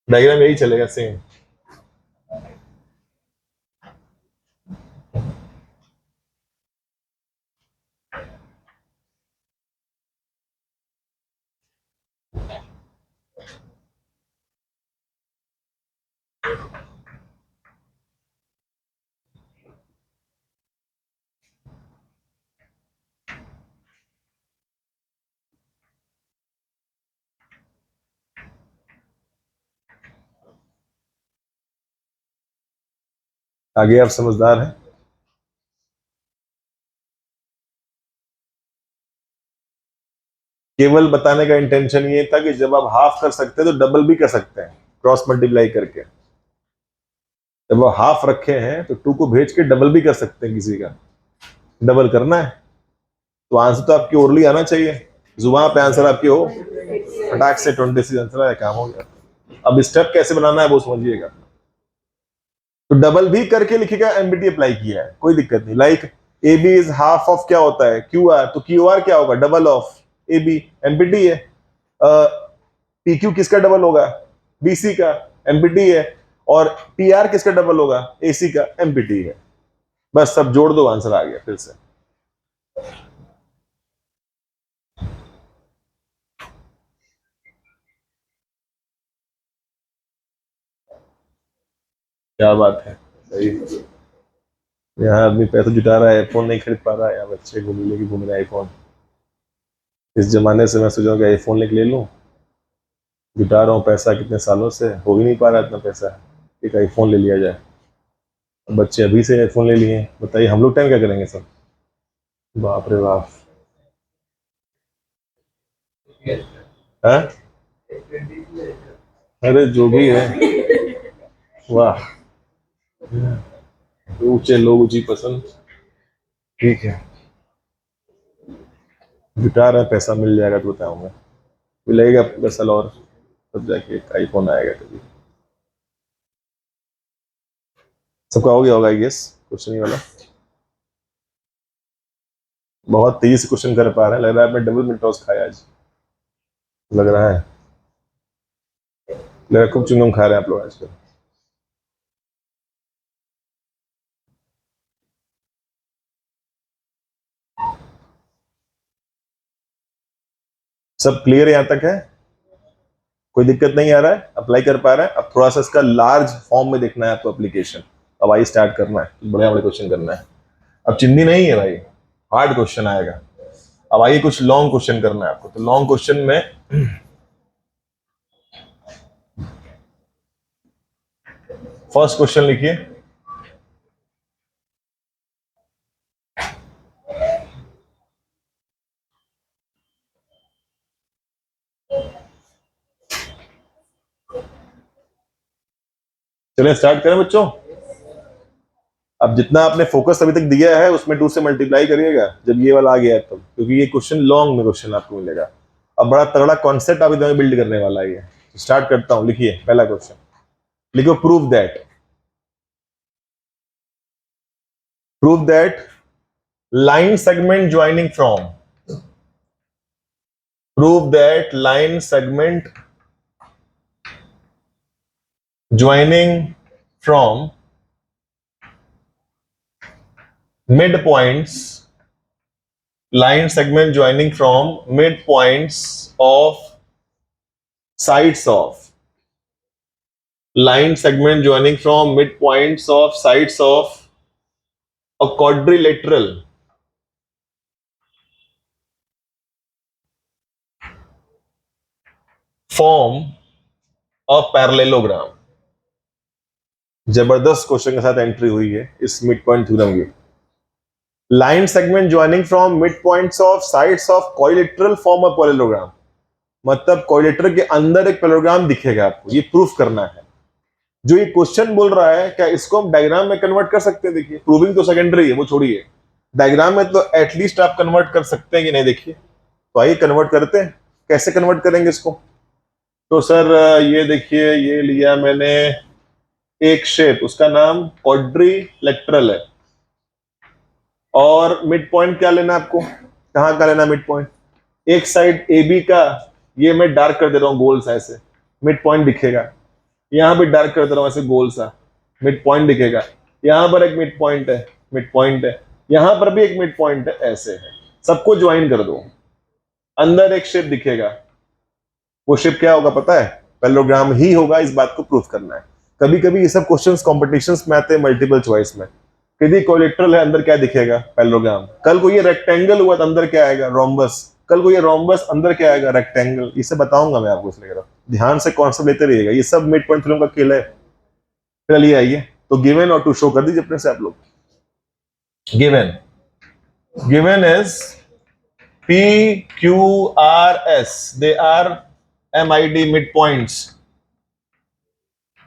डायग्राम यही चलेगा सेम। आगे आप समझदार हैं। केवल बताने का इंटेंशन ये था कि जब आप हाफ कर सकते हैं तो डबल भी कर सकते हैं, क्रॉस मल्टीप्लाई करके। जब वो हाफ रखे हैं तो 2 को भेज के डबल भी कर सकते हैं, किसी का डबल करना है तो आंसर तो आपकी ओरली आना चाहिए, जुबान पे आंसर आपकी हो, फटाक से 26 आंसर है, काम हो गया। अब स्टेप कैसे बनाना है वो समझिएगा। तो डबल भी करके लिखेगा एमबीटी अप्लाई किया है, कोई दिक्कत नहीं। Like A B is half of क्या होता है क्यू आर, तो क्यू आर क्या होगा double of A B, MBT है। पी क्यू किसका डबल होगा, बीसी का, एमबीटी है। और पी आर किसका डबल होगा, एसी का, एमबीटी है। बस सब जोड़ दो, आंसर आ गया फिर से। क्या बात है, सही। यहाँ आदमी पैसा जुटा रहा है, फोन नहीं खरीद पा रहा है, यहाँ बच्चे घूम लेके घूम रहे हैं आईफोन। इस जमाने से मैं सोचा कि आईफोन लेके ले लूं, जुटा रहा हूँ पैसा कितने सालों से, हो ही नहीं पा रहा इतना पैसा, एक आईफोन ले लिया जाए। बच्चे अभी से आईफोन ले लिए, बताइए हम लोग टाइम क्या करेंगे सब। बाप रे बाप। है? अरे जो भी है, वाह, ऊंचे लोग ऊंची पसंद, ठीक है। जुटा रहे पैसा, मिल जाएगा तो बताऊंगा, भी लगेगा 10 साल और तब जाके एक आईफोन आएगा कभी। सबका हो गया होगा गेस क्वेश्चन ही वाला। बहुत तेजी से क्वेश्चन कर पा रहे हैं, लग रहा है मैं डबल मिनटॉस खाया आज, लग रहा है, लग रहा है खूब चुंगम खा रहे हैं आप लोग आजकल। सब क्लियर यहाँ तक है, कोई दिक्कत नहीं आ रहा है, अप्लाई कर पा रहे हैं। अब थोड़ा सा इसका लार्ज फॉर्म में देखना है आपको एप्लीकेशन, अब आई स्टार्ट करना है, बड़े बड़े क्वेश्चन करना है। अब चिंदी नहीं है भाई, हार्ड क्वेश्चन आएगा। अब आइए कुछ लॉन्ग क्वेश्चन करना है आपको, तो लॉन्ग क्वेश्चन में फर्स्ट क्वेश्चन लिखिए। चलिए स्टार्ट करें बच्चों। अब जितना आपने फोकस अभी तक दिया है उसमें 2 से मल्टीप्लाई करिएगा जब ये वाला आ गया है तब, क्योंकि ये क्वेश्चन लॉन्ग में क्वेश्चन आपको मिलेगा। अब बड़ा तगड़ा कॉन्सेप्ट आप इधर बिल्ड करने वाला है। स्टार्ट करता हूं, लिखिए पहला क्वेश्चन, लिखो prove that line segment joining from prove that line segment joining from midpoints line segment joining from midpoints of sides of line segment joining from midpoints of sides of a quadrilateral form a parallelogram। जबरदस्त question के साथ entry हुई है इस mid point theorem की। Line segment joining from mid points of sides of quadrilateral form a parallelogram, मतलब quadrilateral के अंदर एक पैरेललोग्राम दिखेगा आपको, ये प्रूफ करना है। जो ये क्वेश्चन बोल रहा है क्या इसको हम डायग्राम में कन्वर्ट कर सकते हैं? देखिए प्रूविंग तो सेकेंडरी है, वो छोड़िए, डायग्राम में तो एटलीस्ट आप कन्वर्ट कर सकते हैं कि नहीं, देखिए। तो आइए कन्वर्ट करते हैं, कैसे कन्वर्ट करेंगे इसको। तो सर ये देखिए, ये लिया मैंने एक शेप, उसका नाम क्वाड्रिलेटरल है, और मिड पॉइंट क्या लेना आपको, कहाँ का लेना मिड पॉइंट, एक साइड ए बी का, ये मैं डार्क कर दे रहा हूँ गोल सा, ऐसे मिड पॉइंट दिखेगा। यहां भी डार्क कर दे रहा हूं ऐसे गोल सा, मिड पॉइंट दिखेगा। यहां पर एक मिड पॉइंट है, मिड पॉइंट है, यहां पर भी एक मिड पॉइंट है, ऐसे है। सबको ज्वाइन कर दो, अंदर एक शेप दिखेगा। वो शेप क्या होगा पता है? पैरेललोग्राम ही होगा, इस बात को प्रूफ करना है। कभी कभी ये सब क्वेश्चंस कॉम्पिटिशन्स में आते हैं मल्टीपल चॉइस में। यदि कोलेट्रल है, अंदर क्या दिखेगा? पैरेललोग्राम। कल को ये रेक्टेंगल हुआ तो अंदर क्या आएगा? रोम्बस। कल को ये रोम्बस, अंदर क्या आएगा? रेक्टेंगल। इसे बताऊंगा मैं आपको, इसलिए ध्यान से कॉन्सेप्ट लेते रहिएगा, ये सब मिड पॉइंट थ्योरम का खेल है। चलिए आइए, तो गिवन और टू शो कर दीजिए अपने से आप लोग। Given is P Q R S, they are MID midpoints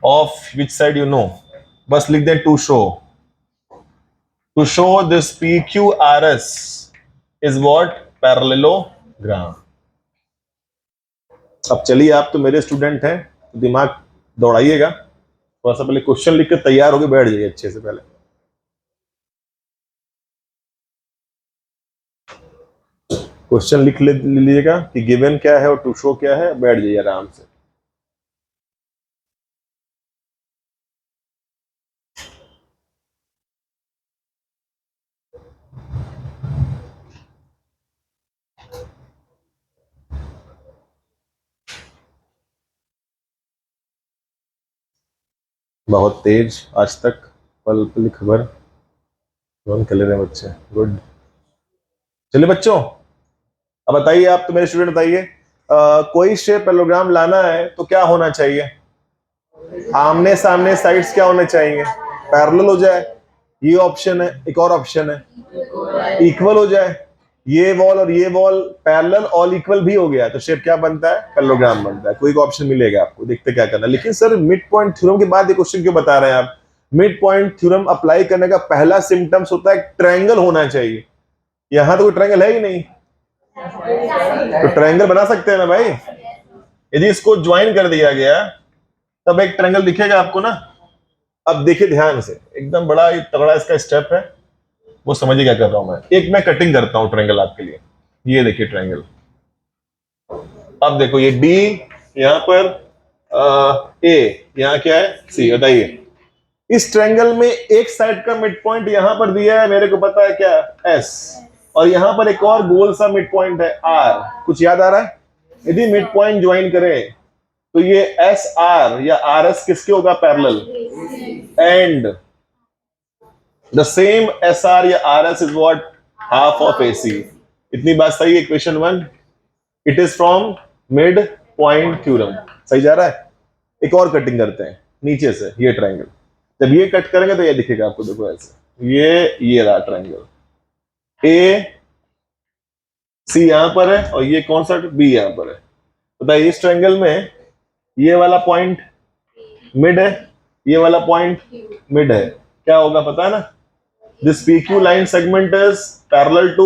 of which side you know? बस लिख दें to show this P Q R S is what parallelogram. अब चलिए, आप तो मेरे स्टूडेंट हैं तो दिमाग दौड़ाइएगा, थोड़ा सा पहले क्वेश्चन लिख के तैयार होकर बैठ जाइए अच्छे से। पहले क्वेश्चन लिख लीजिएगा कि गिवन क्या है और टू शो क्या है, बैठ जाइए आराम से। बहुत तेज आज तक, पल पल खबर कौन कर ले रहे हैं बच्चे। गुड। चलिए बच्चों, अब बताइए, आप तो मेरे स्टूडेंट, बताइए कोई शेप पैरेललोग्राम लाना है तो क्या होना चाहिए? आमने सामने साइड्स क्या होने चाहिए? पैरेलल हो जाए, ये ऑप्शन है। एक और ऑप्शन है इक्वल हो जाए, ये वॉल और ये वॉल पैरेलल और इक्वल भी हो गया तो शेप क्या बनता है? पैरेललोग्राम बनता है। कोई एक ऑप्शन मिलेगा आपको, देखते क्या करना। लेकिन सर मिड पॉइंट थ्योरम के बाद ये क्वेश्चन क्यों बता रहे हैं आप? मिड पॉइंट थ्योरम अप्लाई करने का पहला सिम्टम्स होता है ट्रायंगल होना चाहिए। यहां तो कोई ट्रायंगल है ही नहीं, तो ट्रायंगल बना सकते हैं ना भाई। यदि इसको ज्वाइन कर दिया गया तब एक ट्रायंगल दिखेगा आपको ना। अब देखिए ध्यान से, एकदम बड़ा तगड़ा इसका स्टेप है, वो समझिए क्या कर रहा हूं मैं। एक मैं कटिंग करता हूं ट्रायंगल आपके लिए। ये देखिए ट्रायंगल। अब देखो ये डी यहां पर, ए यहां क्या है, सी। बताइए, इस ट्रायंगल में एक साइड का मिड पॉइंट यहां पर दिया है, मेरे को पता है क्या, एस। और यहां पर एक और गोल सा मिड पॉइंट है आर। कुछ याद आ रहा है? यदि मिड पॉइंट ज्वाइन करें तो ये एस आर या आर एस किसके होगा? Parallel. And the same S R या R S is what? Half of A C. इतनी बात सही है? Equation 1 it is from mid point theorem. सही जा रहा है? एक और कटिंग करते हैं नीचे से, ये ट्रायंगल। जब ये कट करेंगे तो ये दिखेगा आपको, देखो ऐसे। ये रहा ट्रायंगल। ए सी यहां पर है और ये कौन सा? बी यहां पर है। बताइए इस ट्रायंगल में ये वाला पॉइंट मिड है, ये वाला पॉइंट मिड है, क्या होगा पता है ना? This PQ line segment is parallel to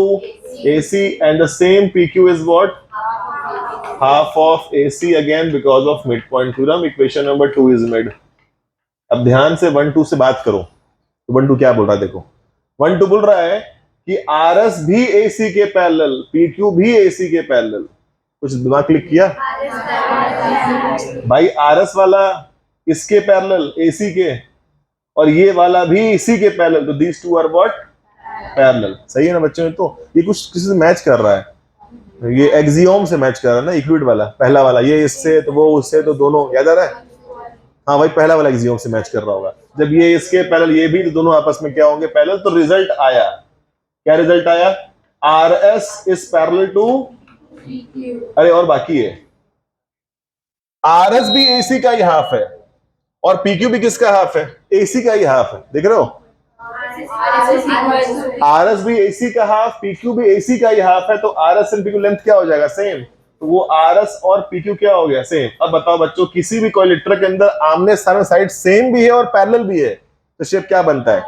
AC and the same PQ is what? Half of AC again because of midpoint theorem. Equation number 2 is mid. अब ध्यान से 1 2 से बात करो तो 1 2 क्या बोल रहा है? देखो 1 2 बोल रहा है कि RS भी AC के पैरेलल, PQ भी AC के पैरेलल। कुछ दिमाग क्लिक किया भाई? RS वाला इसके पैरेलल, AC के, और ये वाला भी इसी के पैरेलल, तो these two are what? Parallel. सही है ना बच्चों? तो ये कुछ किसी से मैच कर रहा है, ये एक्सियोम से मैच कर रहा है ना, यूक्लिड वाला पहला वाला, ये इससे तो वो उससे तो दोनों। याद आ रहा है? हाँ भाई, पहला वाला एक्सियोम से मैच कर रहा होगा। जब ये इसके पैरेलल ये भी, तो दोनों आपस में क्या होंगे? पैरेलल। तो रिजल्ट आया क्या? रिजल्ट आया R S is parallel to, अरे और बाकी है, आर एस भी एसी का ही हाफ है और पीक्यू भी किसका हाफ है? एसी का ही हाफ है। देख रहे हो? आर एस भी एसी का हाफ, पीक्यू भी एसी का ही हाफ है, तो R S and PQ length क्या हो जाएगा? सेम। तो वो आर एस और पीक्यू क्या हो गया? सेम। अब बताओ बच्चों, किसी भी कोइलेक्टर के अंदर आमने सामने साइड सेम भी है और पैरेलल भी है, तो शेप क्या बनता है?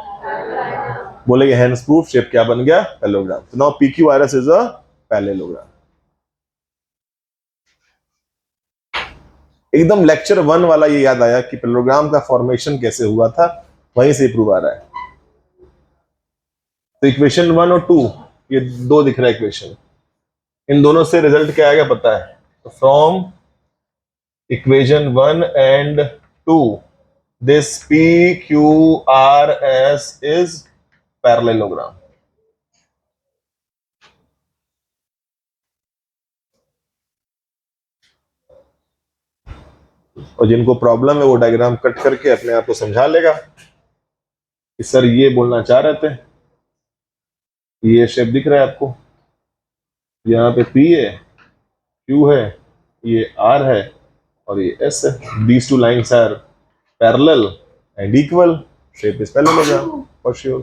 बोलेंगे हेंस प्रूफ, शेप क्या बन गया? पैरेललोग्राम। तो now PQ are S is a parallelogram. एकदम लेक्चर 1 वाला ये याद आया कि पैरेललोग्राम का फॉर्मेशन कैसे हुआ था, वहीं से प्रूव आ रहा है। तो इक्वेशन 1 और 2, ये दो दिख रहा है इक्वेशन, इन दोनों से रिजल्ट क्या आएगा पता है? तो from equation 1 and 2 this P Q R S is parallelogram. और जिनको प्रॉब्लम है वो डायग्राम कट करके अपने आप को समझा लेगा कि सर ये बोलना चाह रहे थे। ये शेप दिख रहा है आपको, यहाँ पे P है, Q है, ये R है और ये S है। These two lines are parallel and equal. Shape is parallelogram for sure.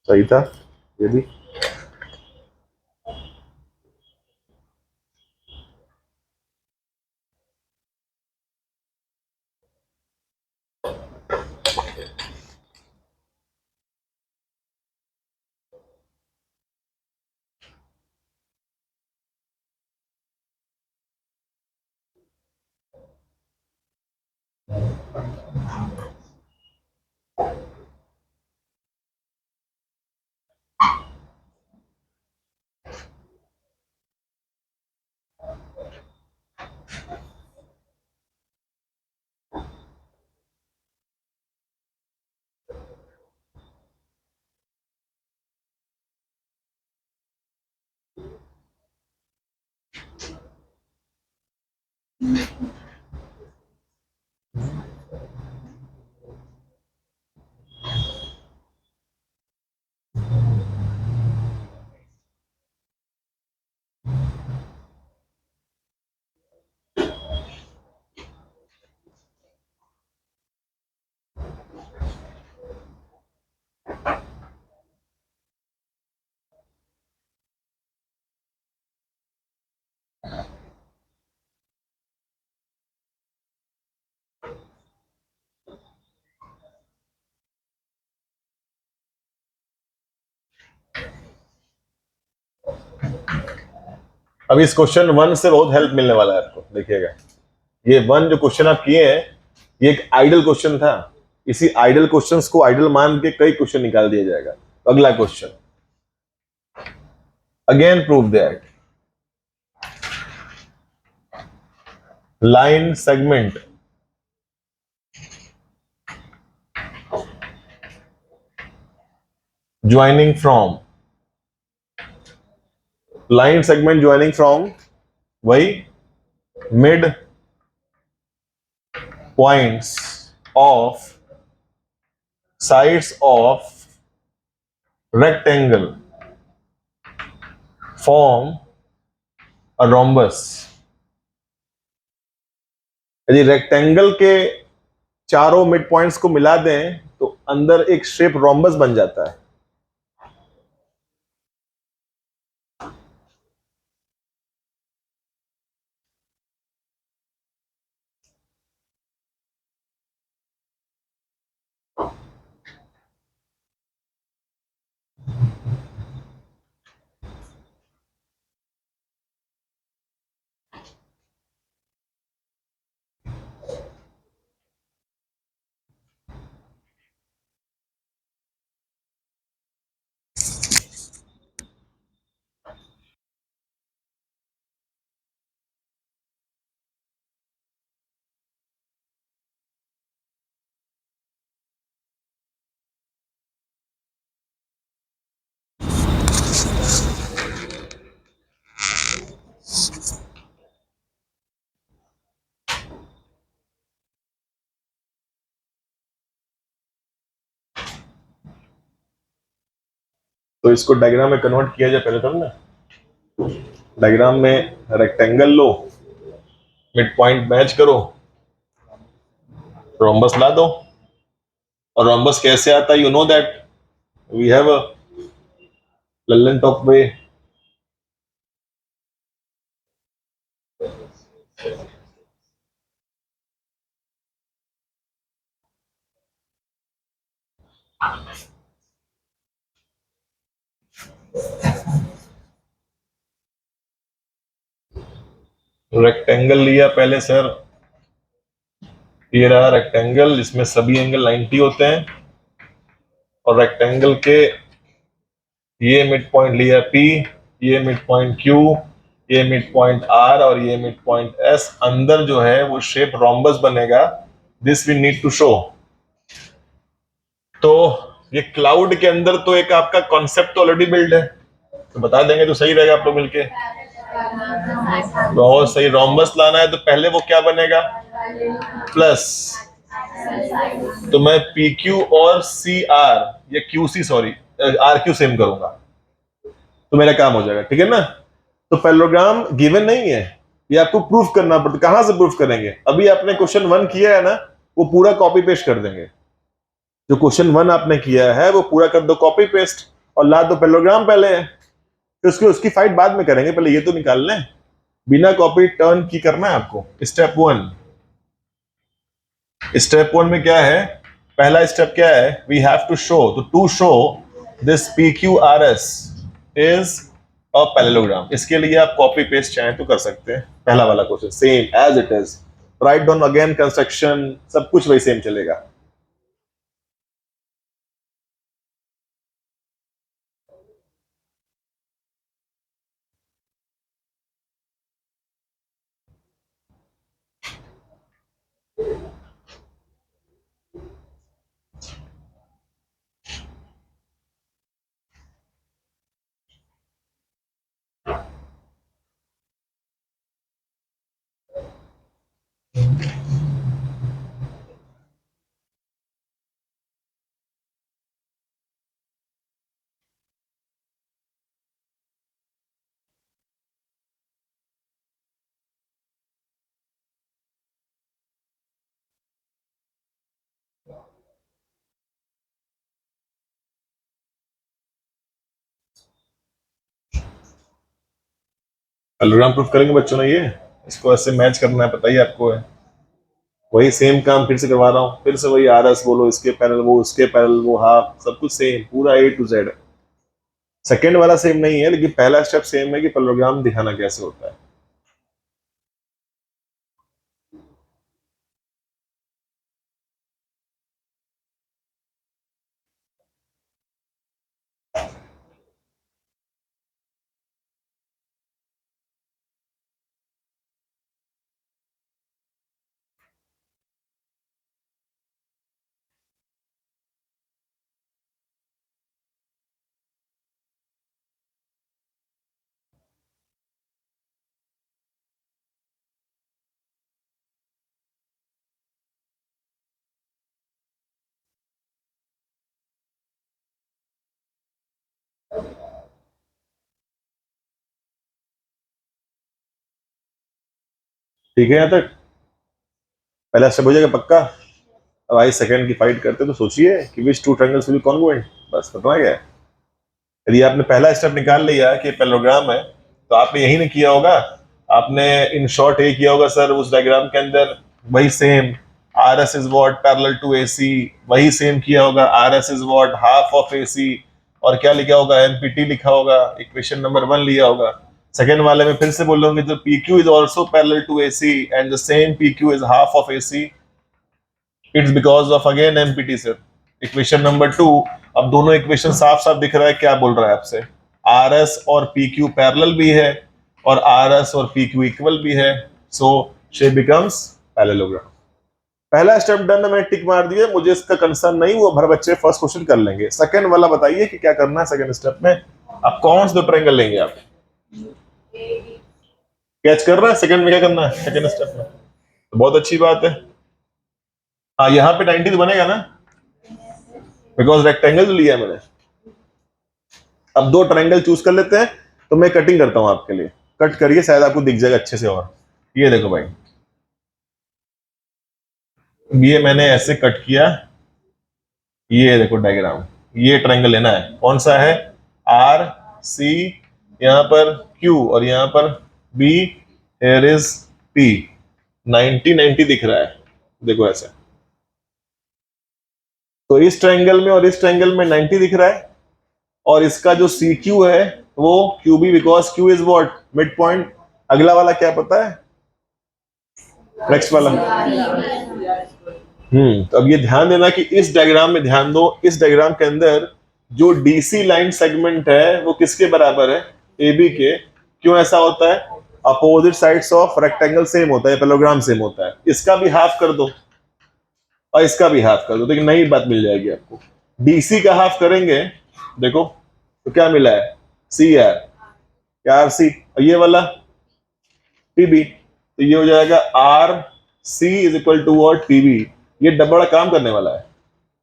सही था ये भी। अब इस क्वेश्चन 1 से बहुत हेल्प मिलने वाला है आपको, देखिएगा। ये 1 जो क्वेश्चन आप किए हैं, ये एक आइडल क्वेश्चन था। इसी आइडल क्वेश्चंस को आइडल मान के कई क्वेश्चन निकाल दिया जाएगा। तो अगला question, again prove that line segment joining from, line segment joining from वही mid points of sides of rectangle form a rhombus। यदि रेक्टेंगल के चारों मिड पॉइंट्स को मिला दें तो अंदर एक शेप रोम्बस बन जाता है। तो इसको डायग्राम में कन्वर्ट किया जाए पहले, तब ना। डायग्राम में रेक्टेंगल लो, मिड पॉइंट मैच करो, रोम्बस ला दो। और रोम्बस कैसे आता है? You know that we have a लल्लन टॉप वे। रेक्टेंगल लिया पहले सर, ये रहा रेक्टेंगल, जिसमें सभी एंगल 90 होते हैं। और रेक्टेंगल के ये मिड पॉइंट लिया P, ये मिड पॉइंट Q, ये मिड पॉइंट R और ये मिड पॉइंट S। अंदर जो है वो शेप रोम्बस बनेगा। This we need to show. तो ये क्लाउड के अंदर तो एक आपका कॉन्सेप्ट ऑलरेडी बिल्ड है, तो बता देंगे तो सही रहेगा आप लोग मिलके। बहुत सही। रोम्बस लाना है तो पहले वो क्या बनेगा? प्लस। तो मैं PQ और CR या QC, सॉरी RQ सेम करूंगा तो मेरा काम हो जाएगा, ठीक है ना। तो पैरेललोग्राम गिवन नहीं है, ये आपको प्रूफ करना पड़ता। कहां से प्रूफ करेंगे? अभी आपने क्वेश्चन 1 किया है ना, वो पूरा कॉपी पेस्ट कर देंगे। जो क्वेश्चन 1 आपने किया है वो पूरा कर दो कॉपी पेस्ट, और ला दो पैरेललोग्राम पहले है, तो उसकी फाइट बाद में करेंगे, पहले ये तो निकाल लें। बिना कॉपी टर्न की करना है आपको। स्टेप 1 में क्या है? पहला स्टेप क्या है, वी हैव टू शो, तो to show this P Q R S is a parallelogram, इसके लिए आप कॉपी पेस्ट चाहें तो कर सकते हैं। पहला वाला question same as it is, right down again, construction सब कुछ वही सेम चलेगा। पैरेललोग्राम प्रूफ करेंगे बच्चों ने, ये इसको ऐसे मैच करना है, बताइए आपको है। वही सेम काम फिर से करवा रहा हूँ, फिर से वही आर एस बोलो, इसके पैरेलल वो, उसके पैरेलल वो, हाफ, सब कुछ सेम, पूरा ए टू जेड। सेकेंड वाला सेम नहीं है, लेकिन पहला स्टेप सेम है कि पैरेललोग्राम दिखाना कैसे होता है। ठीक है यहाँ तक? पहला स्टेप हो जाएगा पक्का। अब आई सेकंड की फाइट करते तो सोचिए कि which two triangles will be congruent, बस पता क्या है। यदि आपने पहला स्टेप निकाल लिया कि पैरेललोग्राम है, तो आपने यही नहीं किया होगा, आपने इन शॉर्ट ये किया होगा सर, उस डायग्राम के अंदर वही same R S is what parallel to A C, वही सेम किया होगा, R S is what half of A C, और क्या लिखा होगा, एमपीटी लिखा होगा, इक्वेशन नंबर 1 लिया होगा। सेकेंड वाले में फिर से बोलोगे तो P Q is also parallel to A C and the same P Q is half of A C, it's because of again MPT sir. Equation number 2, अब दोनों इक्वेशन साफ साफ दिख रहा है, क्या बोल रहा है आपसे, आर एस और पी क्यू पैरेलल भी है और आर एस और पी क्यू इक्वल भी है, सो शेप बिकम्स पैरेललोग्राम। पहला स्टेप डन, मैंने टिक मार दिया, मुझे इसका कंसर्न नहीं, वो भर बच्चे फर्स्ट क्वेश्चन कर लेंगे। सेकंड वाला बताइए कि क्या करना है सेकंड स्टेप में, आप कौन से दो ट्रायंगल लेंगे आप, कैच कर रहा है सेकंड में क्या करना है सेकंड स्टेप में, तो बहुत अच्छी बात है। हाँ यहाँ पे 90 तो बनेगा ना, बिकॉज रेक्टेंगल तो लिया है मैंने। अब दो ट्रायंगल चूज कर लेते हैं, तो मैं कटिंग करता हूं आपके लिए, कट करिए, शायद आपको दिख जाएगा अच्छे से। और ये देखो भाई, ये मैंने ऐसे कट किया, ये देखो डायग्राम, ये ट्रायंगल लेना है, कौन सा है, आर सी, यहां पर क्यू और यहां पर बी, हेयर इज पी, 90 90 दिख रहा है, देखो ऐसे। तो इस ट्रायंगल में और इस ट्रायंगल में 90 दिख रहा है, और इसका जो सी क्यू है वो Q B, because Q is what mid point. अगला वाला क्या पता है, नेक्स्ट वाला। तो अब ये ध्यान देना कि इस डायग्राम में ध्यान दो, इस डायग्राम के अंदर जो डीसी लाइन सेगमेंट है वो किसके बराबर है, ए बी के। क्यों ऐसा होता है, opposite sides of rectangle same होता है, पैरेललोग्राम सेम होता है, इसका भी हाफ कर दो और इसका भी हाफ कर दो, तो नई बात मिल जाएगी आपको। डीसी का हाफ करेंगे, देखो तो क्या मिला है, सी आर, आर सी, और ये वाला पीबी, तो ये हो जाएगा R C is equal to what PB. ये डब्बा बड़ा काम करने वाला है,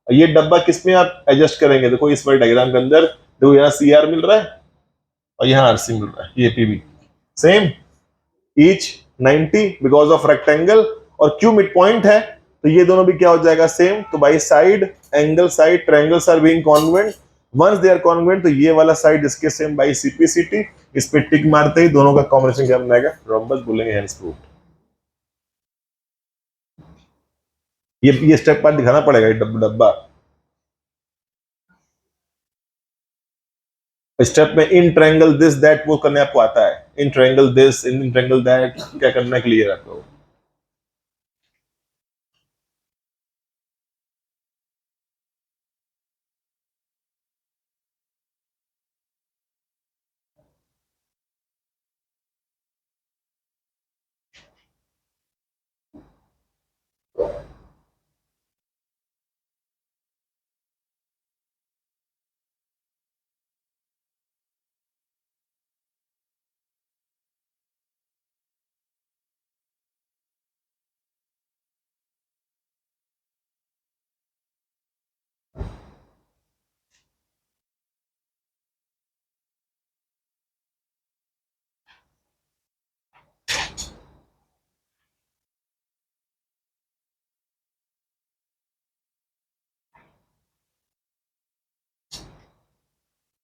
और ये डब्बा किस में आप एडजस्ट करेंगे, देखो इस वाले डायग्राम के अंदर, देखो यहाँ सी आर मिल रहा है और यहाँ आर सी मिल रहा है, ये PB same, each 90 because of rectangle, और क्यू मिड पॉइंट है, तो ये दोनों भी क्या हो जाएगा सेम। तो by side angle side triangles are being congruent, once they are congruent, तो ये वाला साइड इसके सेम बाई सीपीसीटी, इस पे टिक मारते ही दोनों का कॉम्बिनेशन क्या बनाएगा, रोम्बस, बोलेंगे हेंस प्रूव्ड। ये स्टेप पार्ट दिखाना पड़ेगा, ये डब्बा। स्टेप में इन ट्रायंगल दिस दैट वो करने आपको आता है, in triangle this, in triangle that क्या करना है, क्लियर आपको।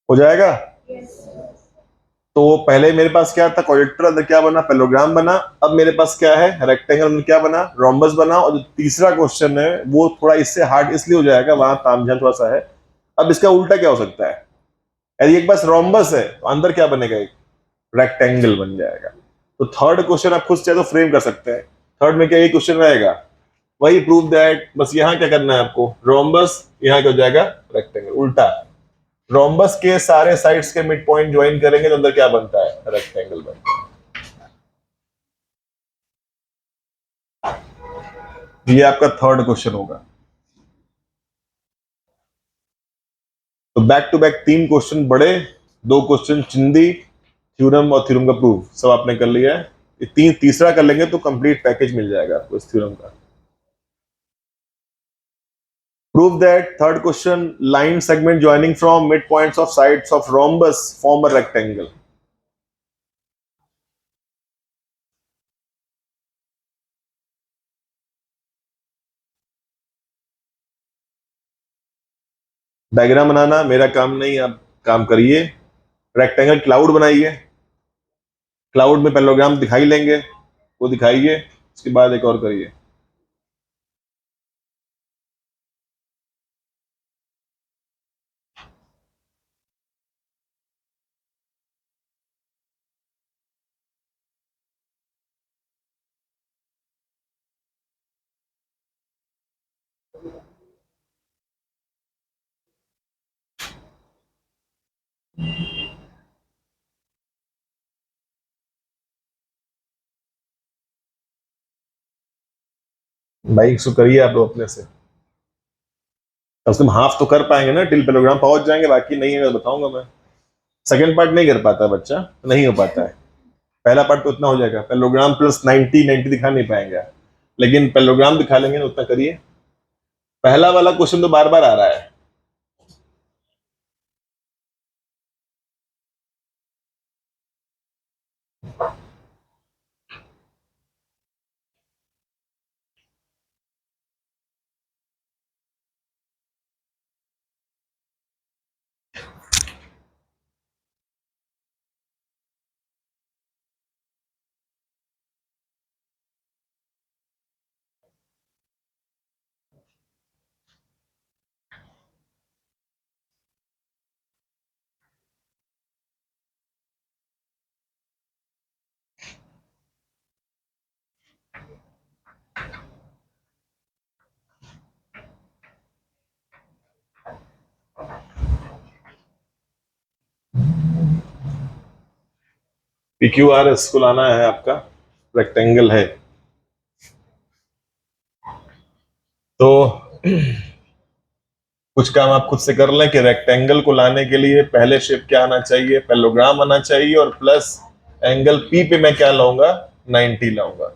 हो जाएगा। तो पहले मेरे पास क्या था, क्वाड्रिलेटरल, अंदर क्या बना, पैरेललोग्राम बना। अब मेरे पास क्या है, रेक्टेंगल, अंदर क्या बना, रोम्बस बना। और जो तीसरा क्वेश्चन है वो थोड़ा इससे हार्ड इसलिए हो जाएगा, वहां तामझाम थोड़ा सा है। अब इसका उल्टा क्या हो सकता है, यदि एक पास रोम्बस है तो अंदर क्या बनेगा, एक रेक्टेंगल बन जाएगा। तो थर्ड क्वेश्चन आप खुद चाहे तो फ्रेम कर सकते हैं। थर्ड में क्या ये क्वेश्चन रहेगा, वही प्रूव दैट, बस यहाँ क्या करना है आपको, रोम्बस, यहाँ क्या हो जाएगा, रेक्टेंगल। उल्टा, रोम्बस के सारे साइड्स के मिड पॉइंट ज्वाइन करेंगे तो अंदर क्या बनता है, रेक्टेंगल बनता है। ये आपका थर्ड क्वेश्चन होगा। तो बैक टू बैक 3 क्वेश्चन बड़े, 2 क्वेश्चन चिंदी, थ्योरम और थ्योरम का प्रूफ सब आपने कर लिया है। ये तीसरा कर लेंगे तो कंप्लीट पैकेज मिल जाएगा आपको इस थ्योरम का। Prove that, third question, line segment joining from midpoints of sides of rhombus form a rectangle. डायग्राम बनाना मेरा काम नहीं, आप काम करिए। रेक्टेंगल क्लाउड बनाइए, क्लाउड में पैरेललोग्राम दिखाई लेंगे, वो दिखाइए, उसके बाद एक और करिए। भाई इसको करिए आप लोग अपने से, कम से कम हाफ तो कर पाएंगे ना, टिल पैरेललोग्राम पहुंच जाएंगे, बाकी नहीं है बताऊंगा मैं। सेकंड पार्ट नहीं कर पाता बच्चा, नहीं हो पाता है। पहला पार्ट तो उतना हो जाएगा, पैरेललोग्राम प्लस 90 दिखा नहीं पाएंगे आप, लेकिन पैरेललोग्राम दिखा लेंगे ना, उतना करिए। पहला वाला क्वेश्चन तो बार बार आ रहा है। PQR इसको लाना है आपका, रेक्टेंगल है तो कुछ काम आप खुद से कर लें कि रेक्टेंगल को लाने के लिए पहले शेप क्या आना चाहिए, पैरेललोग्राम आना चाहिए, और प्लस एंगल पी पे मैं क्या लाऊंगा, 90 लाऊंगा।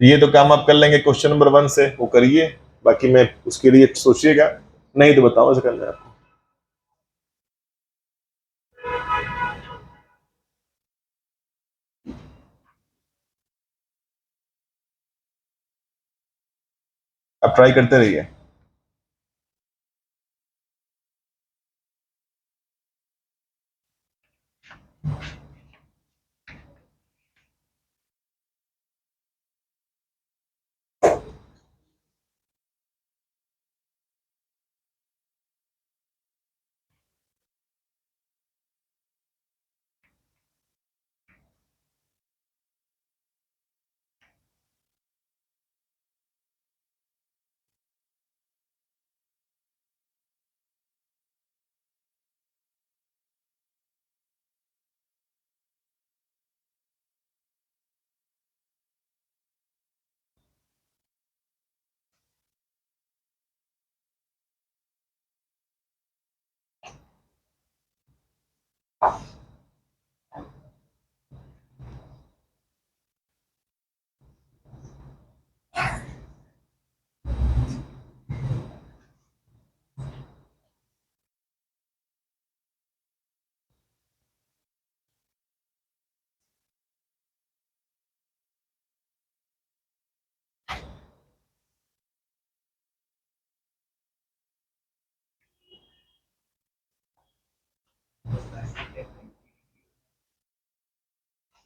ये तो काम आप कर लेंगे क्वेश्चन नंबर 1 से, वो करिए। बाकी मैं उसके लिए सोचिएगा, नहीं तो बताओ ऐसा करना है आपको। आप ट्राई करते रहिए।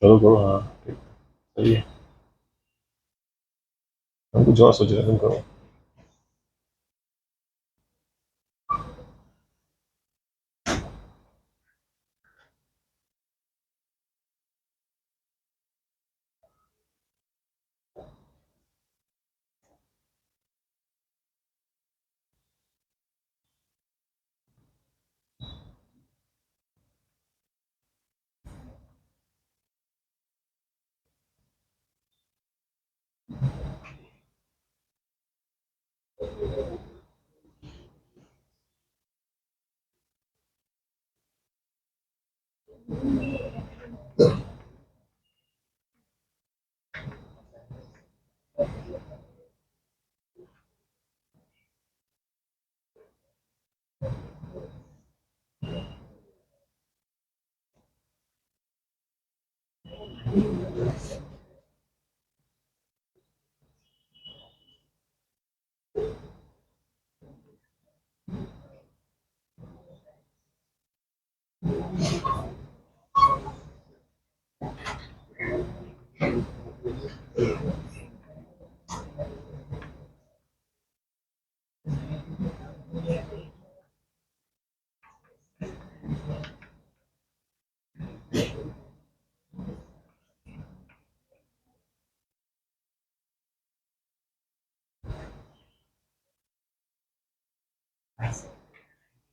करो करो, हाँ ठीक, सही है। हम कुछ और सोच रहे हैं, तुम करो।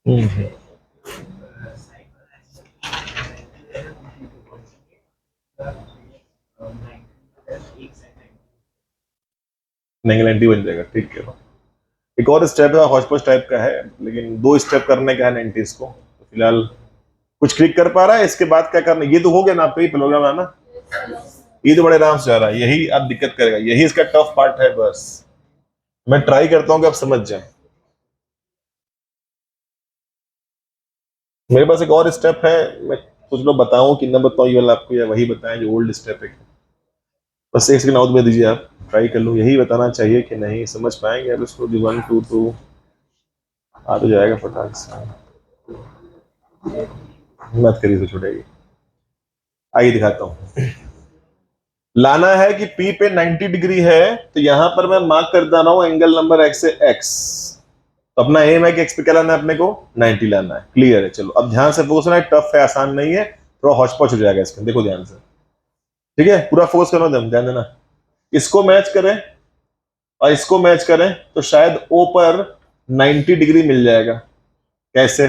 हम्म, नेगलेंटी बन जाएगा, ठीक है। एक और स्टेप है, हॉचपॉच टाइप का है, लेकिन 2 स्टेप करने का है 90s को, तो फिलहाल कुछ क्लिक कर पा रहा है। इसके बाद क्या करना, ये तो हो गया ना आपका, ये प्रोग्राम है ना, ये तो बड़े आराम से जा रहा है, यही अब दिक्कत करेगा, यही इसका टफ पार्ट है। बस मैं ट्राई करता हूँ कि आप समझ जाए। मेरे पास एक और स्टेप है, मैं कुछ लोग बताऊं कि न बताऊं, ये वाला आपको या वही बताएं जो ओल्ड स्टेप है। बस एक सेकंड आउट में दीजिए, आप ट्राई कर लो, यही बताना चाहिए कि नहीं, समझ पाएंगे आप इसको। 1 2 2 आ तो जाएगा फटाक से, मत करिए तो छुटेगी। आइए दिखाता हूँ। लाना है कि P पे 90 डिग्री है, तो यहां पर मैं मार्क कर दे रहा हूं एंगल नंबर x से x। तो अपना एम है कि x पे क्या लाना है अपने को, 90 लाना है। क्लियर है, चलो अब ध्यान से फोकस करना है, टफ है, आसान नहीं है, थोड़ा हौच पौच हो जाएगा इसमें, देखो ध्यान से। ठीक है, पूरा फोकस करना, ध्यान देना। इसको मैच करें और इसको मैच करें तो शायद O पर 90 डिग्री मिल जाएगा। कैसे?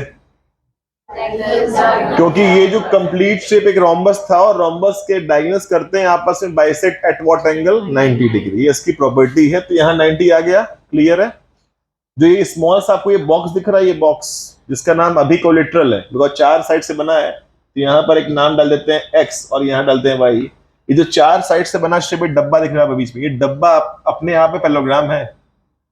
क्योंकि ये जो कंप्लीट शेप एक रोम्बस था, और रोम्बस के डायगोनल्स करते हैं आपस में bisect at what angle, 90 degree, ये इसकी प्रॉपर्टी है। तो यहाँ 90 आ गया। क्लियर है। जो ये स्मॉल सा आपको ये बॉक्स दिख रहा है, ये बॉक्स जिसका नाम अभी कोलेट्रल है, बिकॉज 4 साइड से बना है, तो यहाँ पर एक नाम डाल देते हैं एक्स और यहाँ डालते हैं वाई। ये जो 4 साइड से बना शेप डब्बा दिख रहा है बीच में, ये डब्बा अपने आप में पैरेललोग्राम है।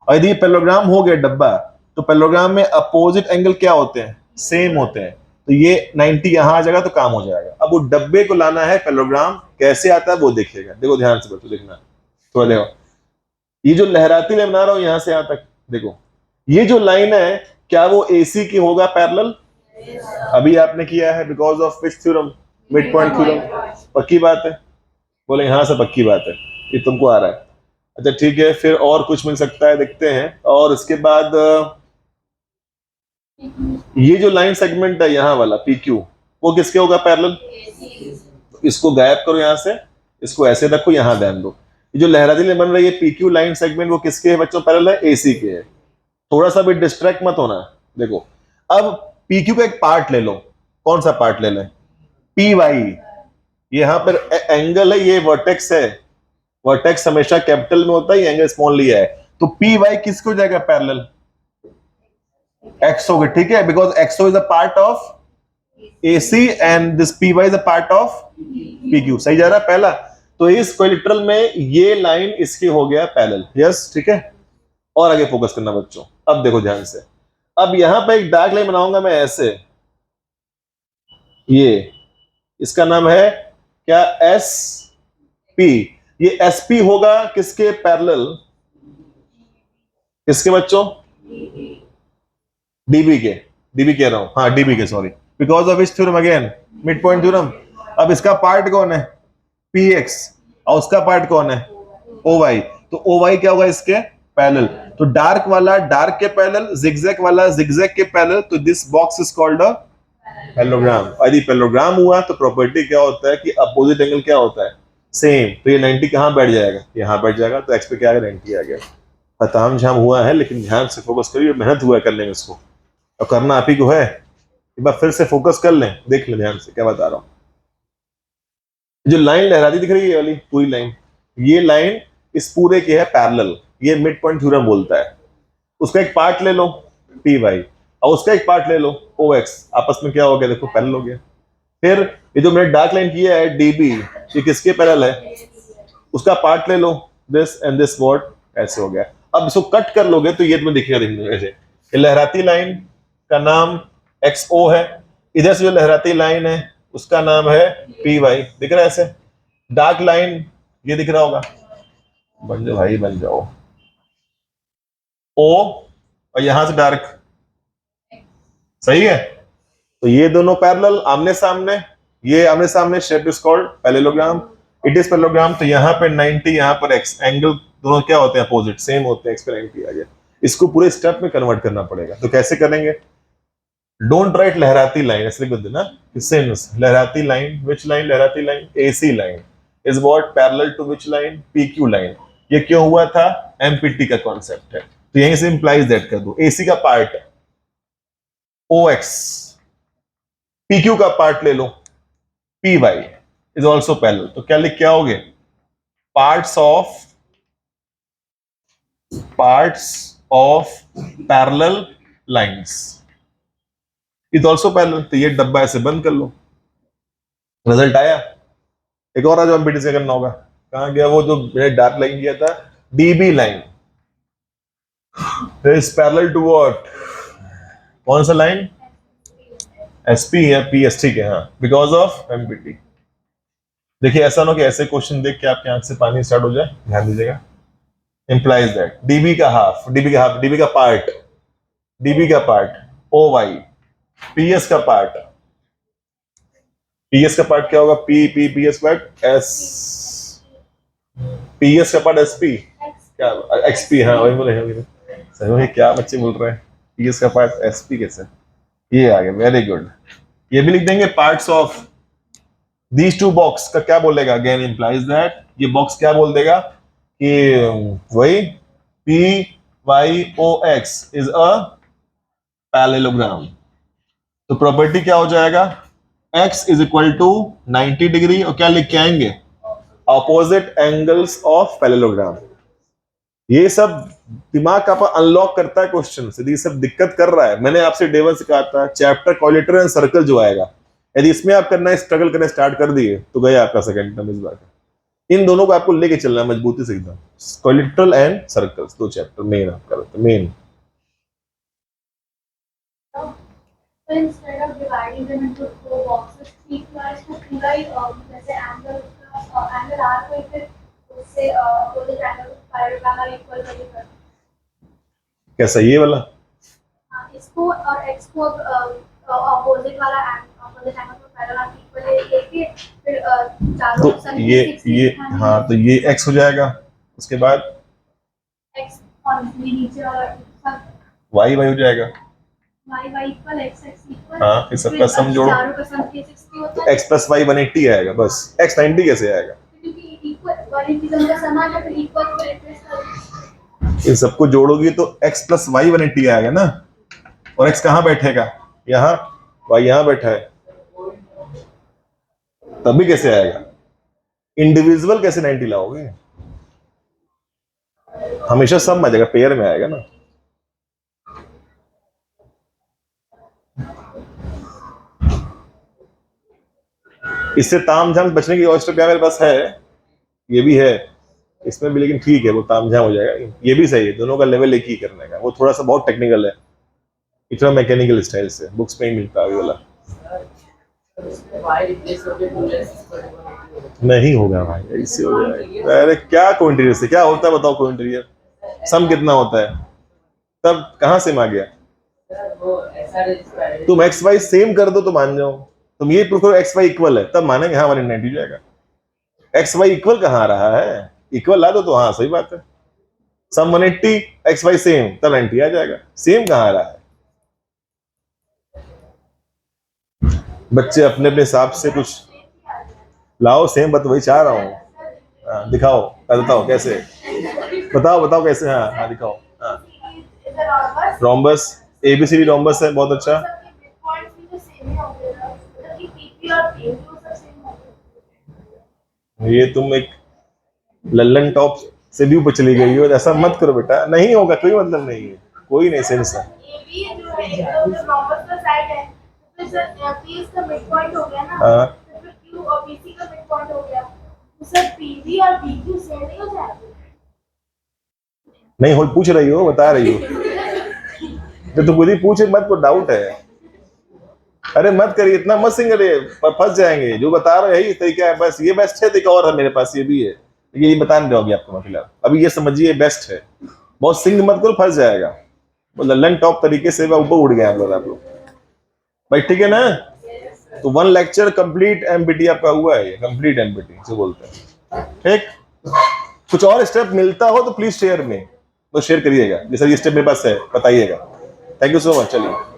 और यदि पैरेललोग्राम हो गया डब्बा, तो पैरेललोग्राम में अपोजिट एंगल क्या होते हैं, सेम होते हैं। तो ये 90 यहां आ जाएगा तो काम हो जाएगा। अब वो डब्बे को लाना है पैरेललोग्राम, कैसे आता है वो देखिएगा, देखो ध्यान से बच्चों, देखना थोड़ा देखो। ये जो लहराती लाइन बना रहा हूं यहां से यहां तक, देखो ये जो लाइन है, क्या वो AC की होगा पैरेलल? अभी आपने किया है, because of which theorem, mid point theorem. पक्की बात है, बोले यहां से पक्की बात है, ये तुमको आ रहा है। अच्छा ठीक है, फिर और कुछ मिल सकता है, देखते हैं। और उसके बाद ये जो लाइन सेगमेंट है यहाँ वाला PQ, वो किसके होगा पैरेलल? इसको गायब करो यहां से, इसको ऐसे रखो, यहां ध्यान दो। ये जो लहराती लाइन बन रही है PQ लाइन सेगमेंट, वो किसके है बच्चों पैरेलल है? AC के है। थोड़ा सा भी डिस्ट्रैक्ट मत होना। देखो अब PQ का एक पार्ट ले लो, कौन सा पार्ट ले लें? PY, यहां पर एंगल है, ये वर्टेक्स है, वर्टेक्स हमेशा कैपिटल में होता है, ये एंगल स्मॉल लिया है। तो PY किसको हो जाएगा पैरेलल? XO, ठीक है, because XO is a part of AC and this PY is a part of PQ। सही जा रहा है पहला। तो इस कोलिट्रल में ये लाइन इसके हो गया पैरेलल। यस, ठीक है। और आगे फोकस करना बच्चों, अब देखो ध्यान से। अब यहां पे एक डार्क लाइन बनाऊंगा मैं ऐसे, ये इसका नाम है क्या, SP। ये SP होगा किसके पैरेलल? किसके बच्चों? DB के, DB कह रहा हूं, हाँ DB के, sorry, because of which theorem again, mid point theorem. अब इसका पार्ट कौन है, px, और उसका पार्ट कौन है, oy। तो oy क्या होगा, इसके पैरेलल। तो डार्क वाला डार्क के पैरेलल, जिगजैग वाला जिगजैग के पैरेलल, तो this box is called a parallelogram. यदि पैरेललोग्राम हुआ तो प्रॉपर्टी क्या होता है कि अपोजिट एंगल क्या होता है, सेम। तो ये 90 कहां बैठ जाएगा, यहां बैठ जाएगा, तो एक्स पे क्या आ गया, 90 आ गया। ताम झाम हुआ है, लेकिन ध्यान से फोकस करिए, मेहनत हुआ है करने में इसको, और करना आप ही को है। एक बार फिर से फोकस कर लें, देख लें ध्यान से क्या बता रहा हूं। जो लाइन लहराती दिख रही है, ये वाली पूरी लाइन, ये लाइन इस पूरे की है पैरेलल, ये मिड पॉइंट थ्योरम बोलता है। उसका एक पार्ट ले लो पी वाई, और उसका एक पार्ट ले लो ओ एक्स, आपस में क्या हो गया, देखो पैरेलल हो गया। फिर ये जो मैंने डार्क लाइन किया है डीबी, ये किसके पैरेलल है, उसका पार्ट ले लो, दिस एंड दिस वर्ड, ऐसे हो गया। अब इसको कट कर लोगे तो ये तुम्हें दिखेगा, देखने ऐसे। ये लहराती लाइन का नाम एक्स ओ है, इधर से जो लहराती लाइन है उसका नाम है पी वाई, दिख रहा है ऐसे। डार्क लाइन ये दिख रहा होगा, बन जाओ भाई बन जाओ, ओ, और यहां से डार्क, सही है। तो ये दोनों पैरेलल आमने सामने, ये आमने सामने, shape is called parallelogram, it is parallelogram. तो यहाँ पर 90, यहाँ पर एक्स, एंगल दोनों क्या होते हैं, अपोजिट, सेम होते हैं, एक्स पे 90 आ गया। इसको पूरे स्टेप में कन्वर्ट करना पड़ेगा, तो कैसे करेंगे, डोंट राइट लहराती लाइन, ऐसे लिख देना, सिंस लहराती लाइन, विच लाइन, लहराती line, AC line is what parallel to which line, PQ line. ये क्यों हुआ था, एमपीटी का कॉन्सेप्ट है, तो यहीं से इंप्लाइज दैट कर दो। एसी का पार्ट ओ एक्स, पीक्यू का पार्ट ले लो P Y is also parallel, तो क्या लिख, क्या हो गए, parts of parallel lines is also parallel. तो ये डब्बा ऐसे बंद कर लो, रिजल्ट आया। एक और आज एमपीटी से करना होगा, कहां गया वो जो मैंने डार्क लाइन किया था, DB line is parallel to what, कौन सा लाइन, एसपी या पीएस, ठीक है, हाँ, बिकॉज ऑफ एमपीटी। देखिए ऐसा ना कि ऐसे क्वेश्चन देख के आपकी आंख से पानी स्टार्ट हो जाए, ध्यान दीजिएगा। इंप्लाइज दैट डीबी का हाफ, डीबी का पार्ट, डीबी का पार्ट ओ वाई, पीएस का पार्ट, पीएस का पार्ट क्या होगा, P P PS part S, PS का पार्ट एसपी, क्या एक्सपी, हाँ वही बोले सही, क्या बच्चे बोल रहे हैं, पीएस का पार्ट एसपी कैसे, ये आ गया, वेरी गुड। ये भी लिख देंगे, parts of these two box का क्या बोलेगा, अगेन इंप्लाइज दैट ये बॉक्स क्या बोल देगा कि वही P Y O X is a parallelogram. तो प्रॉपर्टी क्या हो जाएगा, x is equal to 90 degree, और क्या लिख के आएंगे, ऑपोजिट एंगल्स ऑफ पैरेललोग्राम। ये सब दिमाग का अनलॉक करता है क्वेश्चन से, ये सब दिक्कत कर रहा है। मैंने आपसे डे 1 से कहा था चैप्टर कोलेटर एंड सर्कल जो आएगा, यदि इसमें आप करना स्ट्रगल करना स्टार्ट कर दिए तो गया आपका सेकंड टर्म इस बार का। इन दोनों को आपको लेके चलना है मजबूती से एकदम, कोलेटरल एंड सर्कल्स, दो चैप्टर मेन आपका main. So instead of dividing them into four boxes, equalize to पूरा ही जैसे एंगल आर को फिर उससे अपोजिट एंगल पैरेलल इक्वल करेगा। कैसा, ये वाला, इसको और एक्स को अपोजिट वाला अपोजिट एंगल को पैरेलल इक्वल लेके फिर चारों तो ये हाँ, तो ये x हो जाएगा, उसके बाद एक्स और नीचे वाला y हो जाएगा, y इक्वल x इक्वल, हाँ, फिर सबका सम जोड़ो, चारों का सम 360 होता है, x प्लस y 180 आएगा, बस x 90 कैसे आएगा, क्योंकि इक्वल 180 का समान है, फिर इक्वल को रिप्लेस कर, इन सबको जोड़ोगी तो x प्लस y 180 आएगा ना, और x कहाँ बैठेगा, यहाँ, y यहाँ बैठा है, तभी कैसे आएगा, इंडिविजुअल कैसे 90 लाओगे, हमेशा सम में आ जाएगा, पेयर में आएगा ना। इससे तामझाम बचने की और क्या मेरे पास है, ये भी है इसमें भी, लेकिन ठीक है वो तामझाम हो जाएगा, ये भी सही है, दोनों का लेवल एक ही करने का, वो थोड़ा सा बहुत टेक्निकल है, इतना मैकेनिकल स्टाइल से बुक्स में ही मिलता है वाला, नहीं होगा भाई, ऐसे हो जाएगा। अरे क्या कोइंटीरियर से क्या होता है बताओ, कोइंटीरियर सम कितना होता है, तब कहां से आ गया, वो ऐसा रजिस्टर तुम एक्स वाई सेम कर दो तो मान जाओ, तुम ये प्रूफ करो एक्स वाई इक्वल है, तब मानेंगे हाँ 190 हो जाएगा। एक्स वाई इक्वल कहाँ आ रहा है, इक्वल ला दो तो हाँ सही बात है। सम 180 एक्स वाई सेम, तब 90 आ जाएगा। सेम कहाँ आ रहा है? बच्चे अपने अपने हिसाब से कुछ लाओ, सेम बात वही चाह रहा हूँ। हाँ, दिखाओ, बताओ कैसे, बताओ बताओ कैसे। हाँ हाँ दिखाओ। हाँ रोम्बस, एबीसीडी रोम्बस है, बहुत अच्छा। ये तुम एक लल्लन टॉप से भी ऊपर चली गई हो, ऐसा मत करो बेटा, नहीं होगा, कोई मतलब नहीं है, कोई नहीं सेंस है। हाँ नहीं हो, पूछ रही हो, बता रही हो, जब तुम खुद ही पूछे मत, को डाउट है। अरे मत करिए इतना, मत सिंग करिए, फंस जाएंगे। जो बता रहे यही तरीका है, बस ये बेस्ट है। तरीका और है मेरे पास, ये भी है, ये बता नहीं रहा आपको मैं फिलहाल, अभी ये समझिए बेस्ट है। बहुत सिंग मत करो, फंस जाएगा। वो लल्लन टॉप तरीके से ऊपर उड़ गए आप लोग भाई, ठीक है ना। तो 1 लेक्चर कंप्लीट एमपीटी आपका हुआ है, ये कंप्लीट एमपीटी जो बोलते हैं। ठीक, कुछ और स्टेप मिलता हो तो प्लीज शेयर में, तो शेयर करिएगा, जैसे ये स्टेप मेरे पास है बताइएगा। थैंक यू सो मच, चलिए।